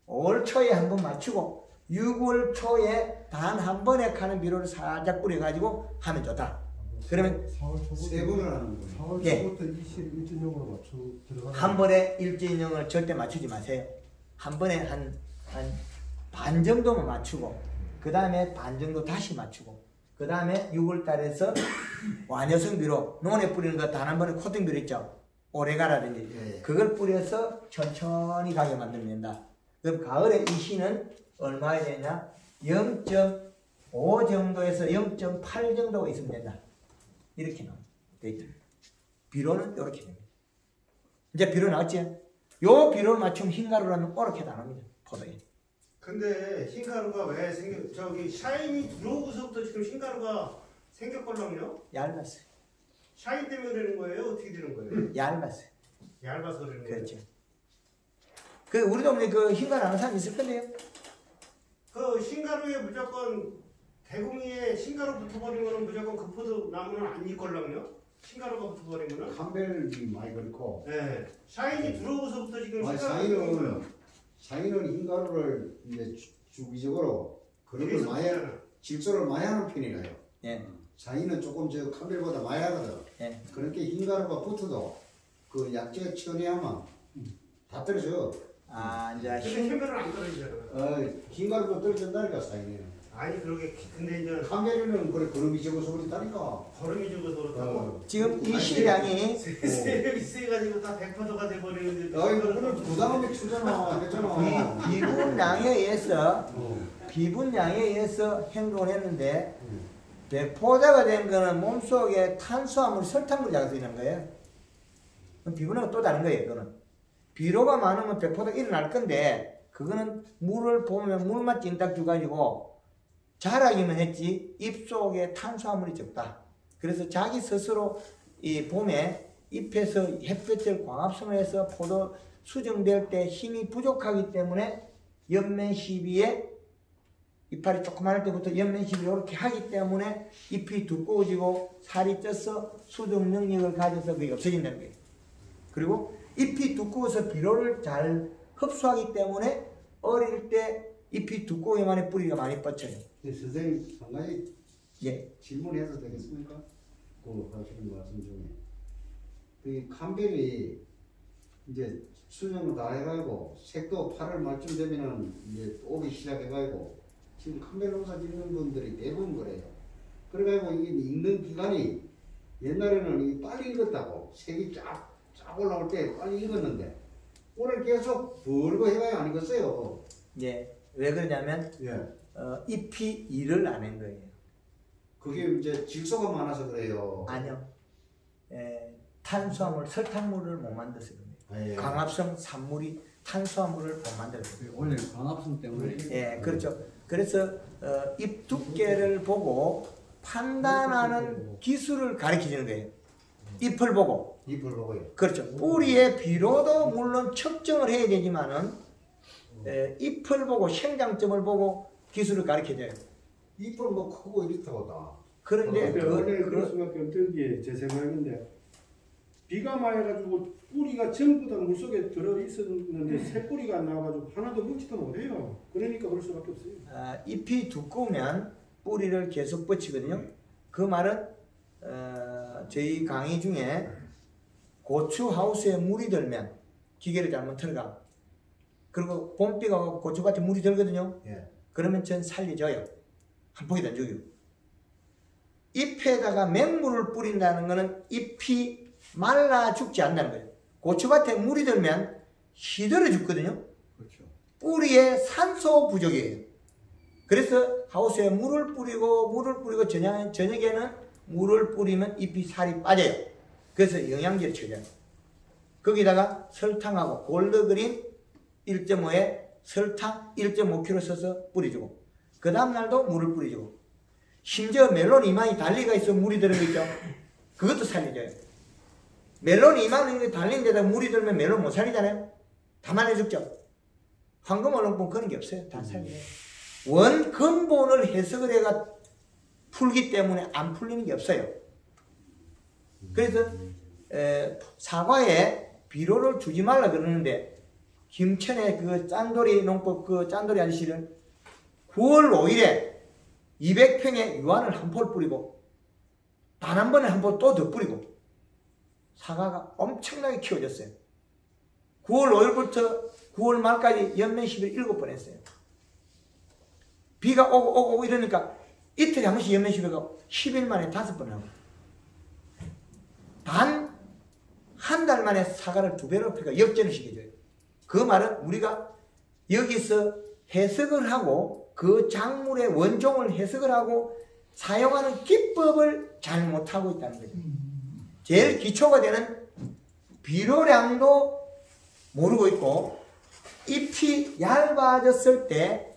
5월 초에 한번 맞추고 6월 초에 단 한 번에 가는 비료를 살짝 뿌려가지고 하면 좋다. 그러면 4월 초부터 세 번을 하는 거예요. 4월 예. 초부터 이 시를 1.0으로 맞춰 들어가는. 한 번에 일진형을 절대 맞추지 마세요. 한 번에 한 반 정도만 맞추고 그 다음에 반 정도 다시 맞추고 그 다음에 6월 달에서 완효성 비료 논에 뿌리는 거 단 한 번에 코팅 비료 있죠. 오레가라든지 그걸 뿌려서 천천히 가게 만들면 된다. 그럼 가을에 이 시는 얼마야 되냐? 0.5 정도에서 0.8 정도가 있으면 된다. 이렇게 나옵니다. 데이터. 비료는 이렇게 됩니다. 이제 비료 나왔지? 요 비료를 맞추면 흰가루라는 오렇게도 안 합니다. 포도에. 근데 흰가루가 왜 샤인이 들어오고서부터 지금 흰가루가 생겼걸랑요? 얇았어요. 샤인 때문에 되는 거예요? 어떻게 되는 거예요? 얇았어요. 얇아서 그러는 거예요. 그렇죠. 그 우리 동네 그 흰가루 하는 사람 있을 건데요. 그 흰가루에 무조건 대궁이에 흰가루 붙어버린 거는 무조건 금포도 나무는 아닐 걸랑요? 흰가루가 붙어버린 거는? 캄벨이 많이 그렇고. 네. 샤인이 들어오서부터 지금 아니, 샤인은 흰가루를 이제 주기적으로 그런 걸 많이 질소를 많이 하는 편이라요. 예. 샤인은 조금 저 캄벨보다 많이 하거든. 예. 그렇게 흰가루가 붙어도 그 약재 처리하면 다 떨어져. 아 이제 근데 캠벨은 안 떨어지잖아요. 흰가루도 떨어진다니까 샤인은. 아니 그러게 근데 이제 캄벨은 그래 거름이 적어서 그렇다니까. 걸음이 적어서 그렇다고? 지금 이 시량이 세력이 세가지고 다 100%가 돼버리는데 그럼 부담하게 추잖아. 했잖아. 비분량에 의해서 행동을 했는데 100%가 된 거는 몸속에 탄수화물, 설탕물 작용되는 거예요. 그럼 비분량은 또 다른 거예요. 그거는 비로가 많으면 100%가 일어날 건데 그거는 물을 보면 물만 찐딱 줘가지고 자라기만 했지 입속에 탄수화물이 적다. 그래서 자기 스스로 이 봄에 잎에서 햇볕을 광합성을 해서 포도 수정될 때 힘이 부족하기 때문에 옆면 시비에 이파리 조그마할 때부터 옆면 시비를 이렇게 하기 때문에 잎이 두꺼워지고 살이 쪄서 수정 능력을 가져서 그게 없어진다는 거예요. 그리고 잎이 두꺼워서 비료를 잘 흡수하기 때문에 어릴 때 잎이 두꺼워야만 뿌리가 많이 뻗쳐요. 선생님 한 가지 예. 질문해도 되겠습니까? 그 하시는 말씀 중에 그 캄벨이 이제 수정을 다 해가지고 색도 8월 말쯤 되면은 이제 오기 시작해가지고 지금 캄벨 농사 짓는 분들이 대부분 그래요. 그래가지고 이게 익는 기간이 옛날에는 빨리 익었다고 색이 쫙 올라올 때 빨리 익었는데 올해 계속 벌고 해봐야 안 익었어요. 예. 왜 그러냐면 잎이 일을 안 한 거예요. 그게 이제 질소가 많아서 그래요. 아니요. 탄수화물, 설탕물을 못 만들어서 그래요. 광합성 산물이 탄수화물을 못 만들어요. 원래 광합성 때문에. 예, 그렇죠. 그래서 잎 두께를 보고 판단하는 기술을 가르쳐 주는 거예요. 잎을 보고. 잎을 보고요. 그렇죠. 뿌리의 비료도 물론 측정을 해야 되지만은 잎을 보고 생장점을 보고 기술을 가르쳐줘요. 잎은 뭐 크고 이렇다고 다. 그런데 원래 그럴 수밖에 없던 게 제 생각인데 비가 많이 해가지고 뿌리가 전부 다 물속에 들어 있었는데 새 뿌리가 안 나와가지고 하나도 먹지도 못해요. 그러니까 그럴 수밖에 없어요. 잎이 두꺼우면 뿌리를 계속 뻗치거든요. 그 말은 저희 강의 중에 고추 하우스에 물이 들면 기계를 잘못 틀어가. 그리고 봄비가 오고 고추밭에 물이 들거든요. 그러면 전 살려줘요. 한 포기도 안 줘요. 잎에다가 맹물을 뿌린다는 것은 잎이 말라 죽지 않는다는 거예요. 고추밭에 물이 들면 시들어 죽거든요. 그렇죠. 뿌리에 산소 부족이에요. 그래서 하우스에 물을 뿌리고 저녁에는 물을 뿌리면 잎이 살이 빠져요. 그래서 영양제를 쳐줘요. 거기다가 설탕하고 골드그린 1.5에 설탕 1.5kg 써서 뿌려주고 그 다음날도 물을 뿌려주고 심지어 멜론 이만이 달리가 있어 물이 들은 거 있죠. 그것도 살려줘요. 멜론 이만이 달린 데다 물이 들면 멜론 못 살리잖아요. 다 말려 죽죠. 황금 얼룩분 그런 게 없어요. 다 살려요. 원 근본을 해석을 해가 풀기 때문에 안 풀리는 게 없어요. 그래서 사과에 비료를 주지 말라 그러는데 김천의 그 짠돌이 농법 그 짠돌이 아저씨는 9월 5일에 200평에 유한을 한 포를 뿌리고 단 한 번에 한 포 또 더 뿌리고 사과가 엄청나게 키워졌어요. 9월 5일부터 9월 말까지 연면 시비를 7번 했어요. 비가 오고 이러니까 이틀에 한 번씩 연면 시비가 10일 만에 5번 하고 단 한 달 만에 사과를 2배로 높이가 역전을 시켜줘요. 그 말은 우리가 여기서 해석을 하고 그 작물의 원종을 해석을 하고 사용하는 기법을 잘 못하고 있다는 거죠. 제일 기초가 되는 비료량도 모르고 있고 잎이 얇아졌을 때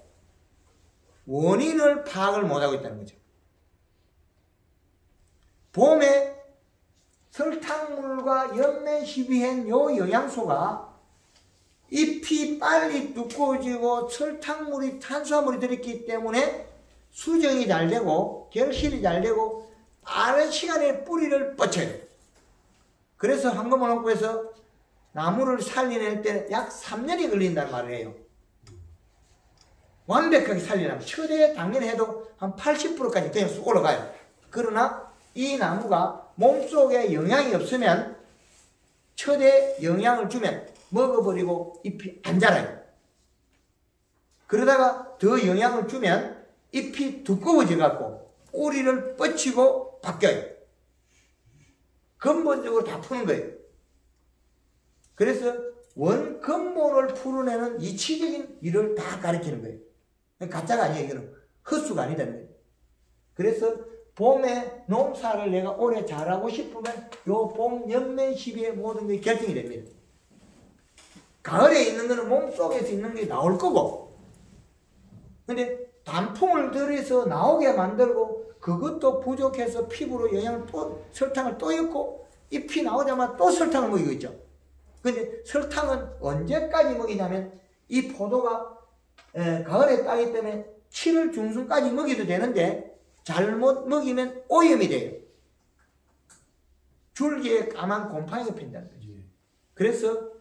원인을 파악을 못하고 있다는 거죠. 봄에 설탕물과 연면 시비한 요 영양소가 잎이 빨리 두꺼워지고 설탕물이 탄수화물이 들어있기 때문에 수정이 잘 되고 결실이 잘 되고 빠른 시간에 뿌리를 뻗쳐요. 그래서 황금원홍포에서 나무를 살려낼 때 약 3년이 걸린다는 말을 해요. 완벽하게 살리려면 최대 당연히 해도 한 80%까지 그냥 쑥 올라가요. 그러나 이 나무가 몸속에 영양이 없으면 최대 영양을 주면 먹어버리고 잎이 안 자라요. 그러다가 더 영양을 주면 잎이 두꺼워져 갖고 뿌리를 뻗치고 바뀌어요. 근본적으로 다 푸는 거예요. 그래서 원근본을 풀어내는 이치적인 일을 다 가르치는 거예요. 가짜가 아니에요. 이거는 헛수가 아니다는 거예요. 그래서 봄에 농사를 내가 오래 잘하고 싶으면 요 봄 연면 시비의 모든 게 결정이 됩니다. 가을에 있는 거는 몸속에서 있는 게 나올 거고, 근데 단풍을 들여서 나오게 만들고 그것도 부족해서 피부로 영양을 또 설탕을 또 넣고 잎이 나오자마자 또 설탕을 먹이고 있죠. 근데 설탕은 언제까지 먹이냐면 이 포도가 가을에 따기 때문에 7월 중순까지 먹여도 되는데 잘못 먹이면 오염이 돼요. 줄기에 까만 곰팡이가 핀다는 거죠. 그래서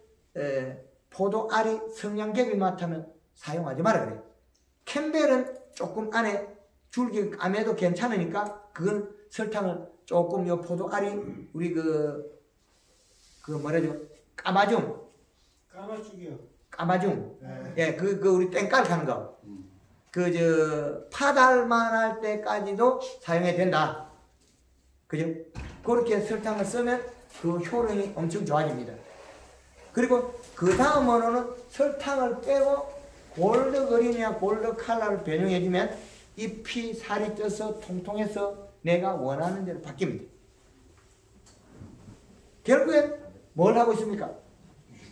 포도 알이 성냥개비 맡으면 사용하지 마라 그래요. 캠벨은 조금 안에 줄기 까매도 괜찮으니까 그건 설탕을 조금 요 포도 알이 우리 그 뭐라죠? 까마중. 까마죽이요. 까마중. 네. 예, 그 우리 땡깔 하는 거. 파달만 할 때까지도 사용해야 된다. 그죠? 그렇게 설탕을 쓰면 그 효능이 엄청 좋아집니다. 그리고 그 다음으로는 설탕을 빼고 골드 그린이나 골드 컬러를 변형해주면 잎이 살이 쪄서 통통해서 내가 원하는 대로 바뀝니다. 결국엔 뭘 하고 있습니까?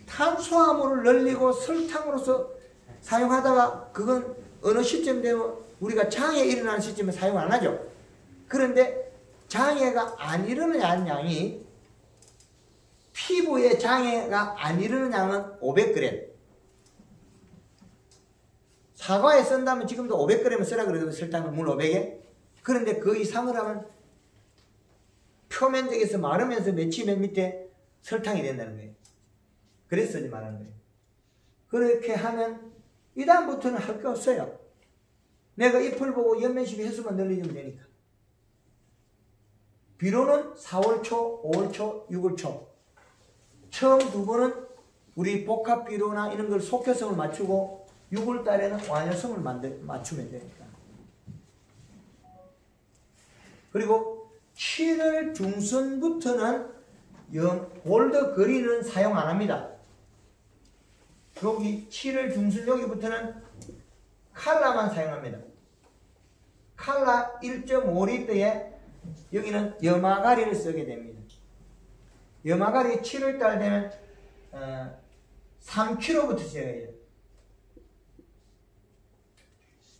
탄수화물을 늘리고 설탕으로서 사용하다가 그건 어느 시점 되면 우리가 장애 일어나는 시점에 사용 안 하죠. 그런데 장애가 안 일어나는 양이 피부에 장애가 안 일어나는 양은 500g. 사과에 쓴다면 지금도 500g을 쓰라 그러거든요. 설탕을 물 500에. 그런데 그 이상을 하면 표면적에서 마르면서 맺히면 밑에 설탕이 된다는 거예요. 그래서 쓰지 말라는 거예요. 그렇게 하면 이 다음부터는 할 게 없어요. 내가 잎을 보고 연면시비 횟수만 늘려주면 되니까. 비료는 4월 초, 5월 초, 6월 초. 처음 두 번은 우리 복합 비료나 이런 걸 속효성을 맞추고 6월 달에는 완효성을 맞추면 되니까. 그리고 7월 중순부터는 골드 그린은 사용 안 합니다. 여기 7월 중순 여기부터는 칼라만 사용합니다. 칼라 1.5리터에 여기는 염화가리를 쓰게 됩니다. 염화가리 7월달 되면 3kg부터 써야 해요.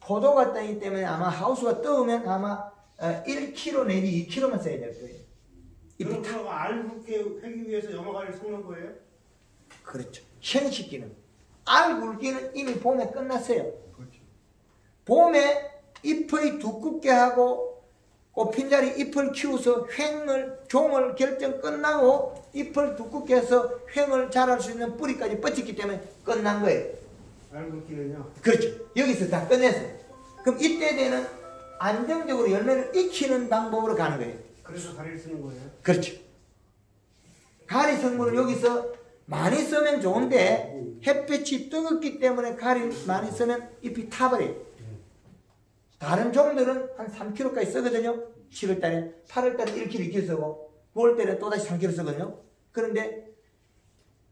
포도가 따기 때문에 아마 하우스가 떠오면 아마 1kg 내지 2kg만 써야 될 거예요. 그럼 알 굵게 하기 위해서 염화가리를 섞는 거예요? 그렇죠. 생식기는. 알 굵기는 이미 봄에 끝났어요. 그렇죠. 봄에 잎을 두껍게 하고 꽃핀자리 잎을 키워서 종을 결정 끝나고 잎을 두껍게 해서 횡을 자랄 수 있는 뿌리까지 뻗쳤기 때문에 끝난 거예요. 알 굵기는요? 그렇죠. 여기서 다 끝냈어요. 그럼 이때 되는 안정적으로 열매를 익히는 방법으로 가는 거예요. 그래서 가리를 쓰는 거예요? 그렇죠. 가리 성분을 여기서 많이 쓰면 좋은데 햇볕이 뜨겁기 때문에 가리 많이 쓰면 잎이 타버려요. 다른 종들은 한 3kg까지 쓰거든요. 7월달에 8월달에 1kg, 2kg 쓰고 9월달에 또다시 3kg 쓰거든요. 그런데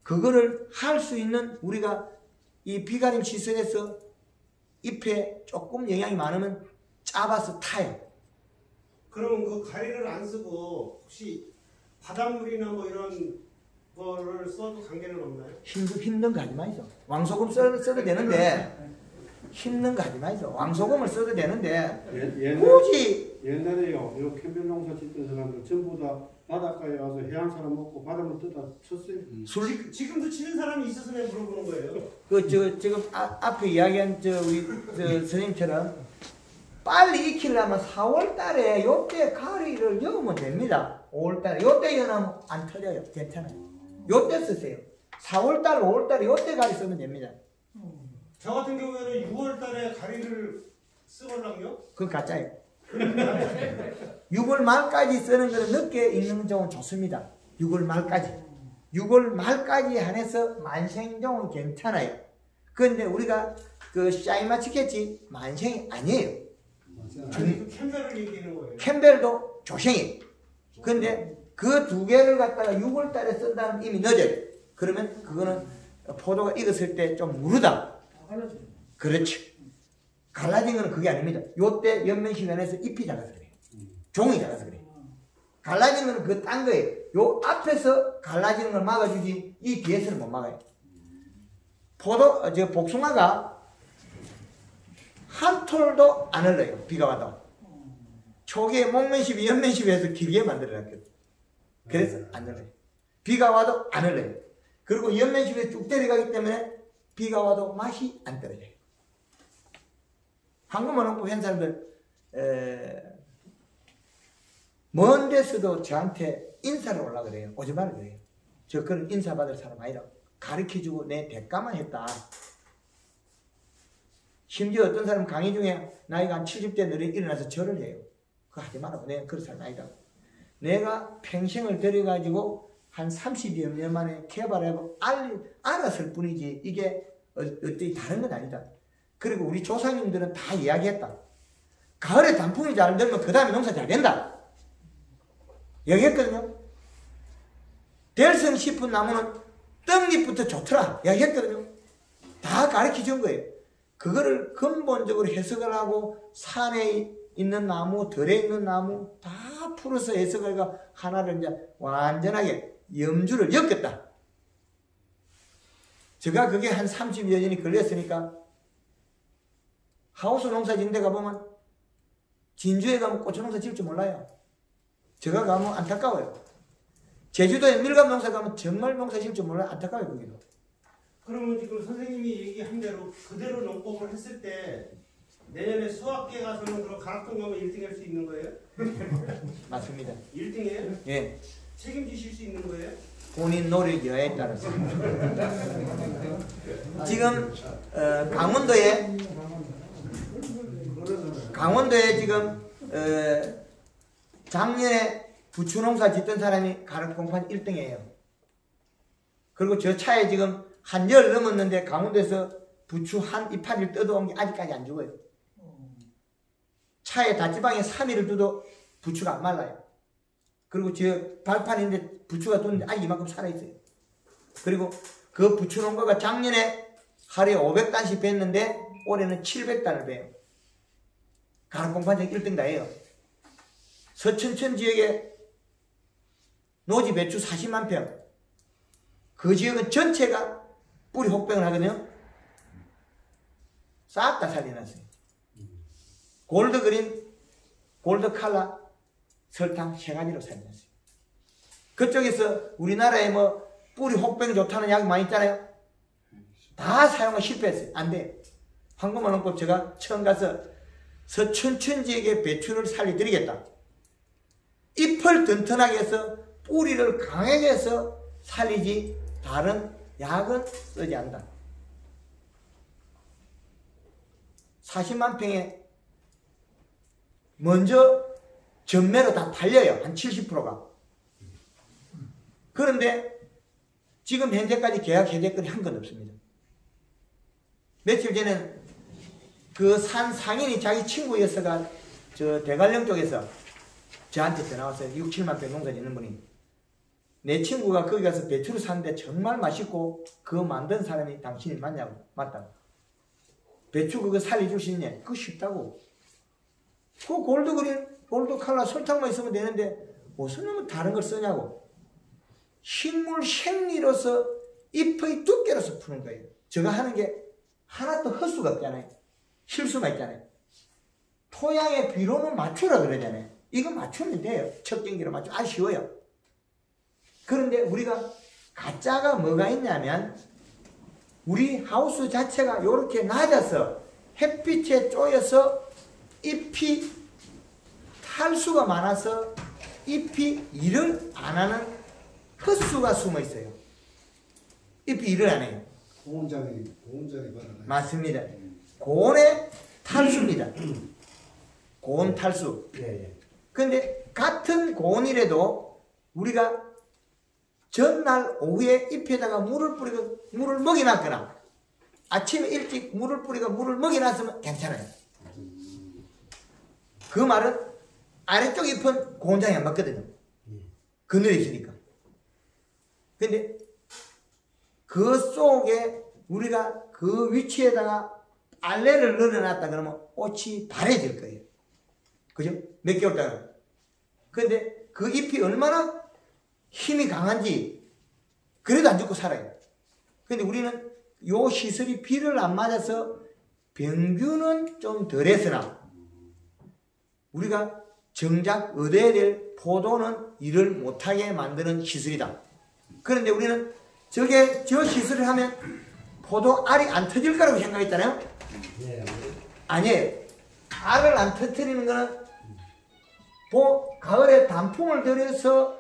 그거를 할 수 있는 우리가 이 비가림 시설에서 잎에 조금 영양이 많으면 짜봐서 타요. 그러면 그 가리를 안 쓰고 혹시 바닷물이나 뭐 이런 거를 써도 관계는 없나요? 힘든 거 하지 마이소. 왕소금 써도 되는데 힘든 거 하지 마이소. 왕소금을 써도 되는데 굳이 옛날에요, 요 캠벨 농사 짓던 사람들 전부 다 바닷가에 와서 해안 사람 먹고 바닷물 떠다 쳤어요. 지금도 치는 사람이 있어서 내가 물어보는 거예요. 지금 앞에 이야기한 우리 선생님처럼 빨리 익히려면 4월 달에 요때 가리를 여으면 됩니다. 5월 달에 요때 여으면 안 터져요. 괜찮아요. 요때 쓰세요. 4월 달, 5월 달에 요때 가리 쓰면 됩니다. 저 같은 경우에는 6월 달에 가리를 쓰걸랑요? 그건 가짜예요. 6월 말까지 쓰는 거는 늦게 익는 종은 좋습니다. 6월 말까지. 6월 말까지 한해서 만생종은 괜찮아요. 그런데 우리가 그 샤이마치겠지 만생이 아니에요. 아니, 캠벨을 얘기하는 거예요. 캠벨도 조생이. 근데 그 두 개를 갖다가 6월 달에 쓴다면 이미 늦어요. 그러면 그거는 포도가 익었을 때 좀 무르다. 그렇지. 갈라진 거는 그게 아닙니다. 요때 연면시간에서 잎이 작아서 그래요. 종이 작아서 그래요. 갈라진 거는 그 딴 거예요. 요 앞에서 갈라지는 걸 막아주지 이 뒤에서는 못 막아요. 복숭아가 한 톨도 안 흘러요. 비가 와도. 초기에 목면십이 연면십에서 길게 만들어놨거든. 그래서 안 흘러요. 비가 와도 안 흘러요. 그리고 연면십에 쭉 내려가기 때문에 비가 와도 맛이 안 떨어져요. 황금어농부 한 사람들 먼 데서도 저한테 인사를 오려고 그래요. 오지 말라 그래요. 저 그런 인사받을 사람 아니라 가르쳐주고 내 대가만 했다. 심지어 어떤 사람 강의 중에 나이가 한 70대 늘이 일어나서 절을 해요. 그거 하지 말라고. 내가 그런 사람 아니다. 내가 평생을 들여가지고 한 30여 년 만에 개발하고 알았을 뿐이지 이게 어떻게 다른 건 아니다. 그리고 우리 조상님들은 다 이야기했다. 가을에 단풍이 잘 들면 그 다음에 농사 잘 된다. 얘기했거든요. 될성 싶은 나무는 떡잎부터 좋더라. 얘기했거든요. 다 가르쳐 준 거예요. 그거를 근본적으로 해석을 하고 산에 있는 나무, 들에 있는 나무 다 풀어서 해석을 하고 하나를 이제 완전하게 염주를 엮었다. 제가 그게 한 30여 년이 걸렸으니까 하우스 농사 짓는 데 가보면 진주에 가면 고추 농사 지을 줄 몰라요. 제가 가면 안타까워요. 제주도에 밀감 농사 가면 정말 농사 지을 줄 몰라요. 안타까워요. 거기도. 그러면 지금 선생님이 얘기한 대로 그대로 농법을 했을 때 내년에 수학계 가서는 그럼 가락동 가면 1등 할 수 있는 거예요? 맞습니다. 1등이에요? 예. 책임지실 수 있는 거예요? 본인 노력 여하에 따라서. 지금 강원도에 지금 작년에 부추 농사 짓던 사람이 가락공판 1등이에요. 그리고 저 차에 지금 한 열 넘었는데 강원도에서 부추 한 이파리를 뜯어온 게 아직까지 안 죽어요. 차에 다찌방에 3일을 뜯어 부추가 안 말라요. 그리고 저 발판인데 부추가 뒀는데 아직 이만큼 살아있어요. 그리고 그 부추 농가가 작년에 하루에 500단씩 뱄는데 올해는 700단을 베요. 가락공판장 1등 다예요. 서천천 지역에 노지 배추 40만 평. 그 지역은 전체가 뿌리 혹병을 하거든요. 싹 다 살려놨어요. 골드 그린, 골드 칼라, 설탕 3가지로 살려놨어요. 그쪽에서 우리나라에 뭐 뿌리 혹병 좋다는 약 많이 있잖아요. 다 사용하고 실패했어요. 안 돼. 황금어농법 제가 처음 가서 서천천 지역의 배추를 살려드리겠다. 잎을 튼튼하게 해서 뿌리를 강하게 해서 살리지 다른 약은 쓰지 않는다. 40만 평에 먼저 전매로 다 팔려요. 한 70%가. 그런데 지금 현재까지 계약 해제권이 한 건 없습니다. 며칠 전에 그 산 상인이 자기 친구였어가 저 대관령 쪽에서 저한테 전화 왔어요. 6, 7만 평 농사 짓는 분이. 내 친구가 거기 가서 배추를 샀는데 정말 맛있고 그거 만든 사람이 당신이 맞냐고. 맞다고. 배추 그거 살려줄 수 있냐? 그거 쉽다고. 그 골드 그린, 골드 칼라 설탕만 있으면 되는데 무슨 놈은 다른 걸 쓰냐고. 식물 생리로서 잎의 두께로서 푸는 거예요. 제가 하는 게 하나도 헛수가 없잖아요. 실수가 있잖아요. 토양의 비료는 맞추라 그러잖아요. 이거 맞추면 돼요. 척경기로 맞추면 아주 쉬워요. 그런데 우리가 가짜가 뭐가 있냐면 우리 하우스 자체가 이렇게 낮아서 햇빛에 쪼여서 잎이 탈수가 많아서 잎이 일을 안 하는 헛수가 숨어 있어요. 잎이 일을 안 해요. 고온장이 받아가요. 맞습니다. 고온의 탈수입니다. 고온 탈수. 그런데 같은 고온이라도 우리가 전날 오후에 잎에다가 물을 먹여놨거나 아침에 일찍 물을 뿌리고 물을 먹여놨으면 괜찮아요. 그 말은 아래쪽 잎은 고온장이 안 맞거든요. 그늘에 있으니까. 근데 그 속에 우리가 그 위치에다가 알레를 넣어놨다 그러면 꽃이 바래질 거예요. 그죠? 몇 개월 동안. 근데 그 잎이 얼마나 힘이 강한지 그래도 안 죽고 살아요. 근데 우리는 요 시설이 비를 안 맞아서 병균은 좀 덜했으나 우리가 정작 얻어야 될 포도는 일을 못하게 만드는 시설이다. 그런데 우리는 저 시설을 하면 포도 알이 안 터질 거라고 생각했잖아요. 아니에요. 알을 안 터뜨리는 거는 가을에 단풍을 들여서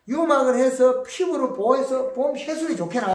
유막을 해서 피부를 보호해서 봄 해수이 좋게 나가요.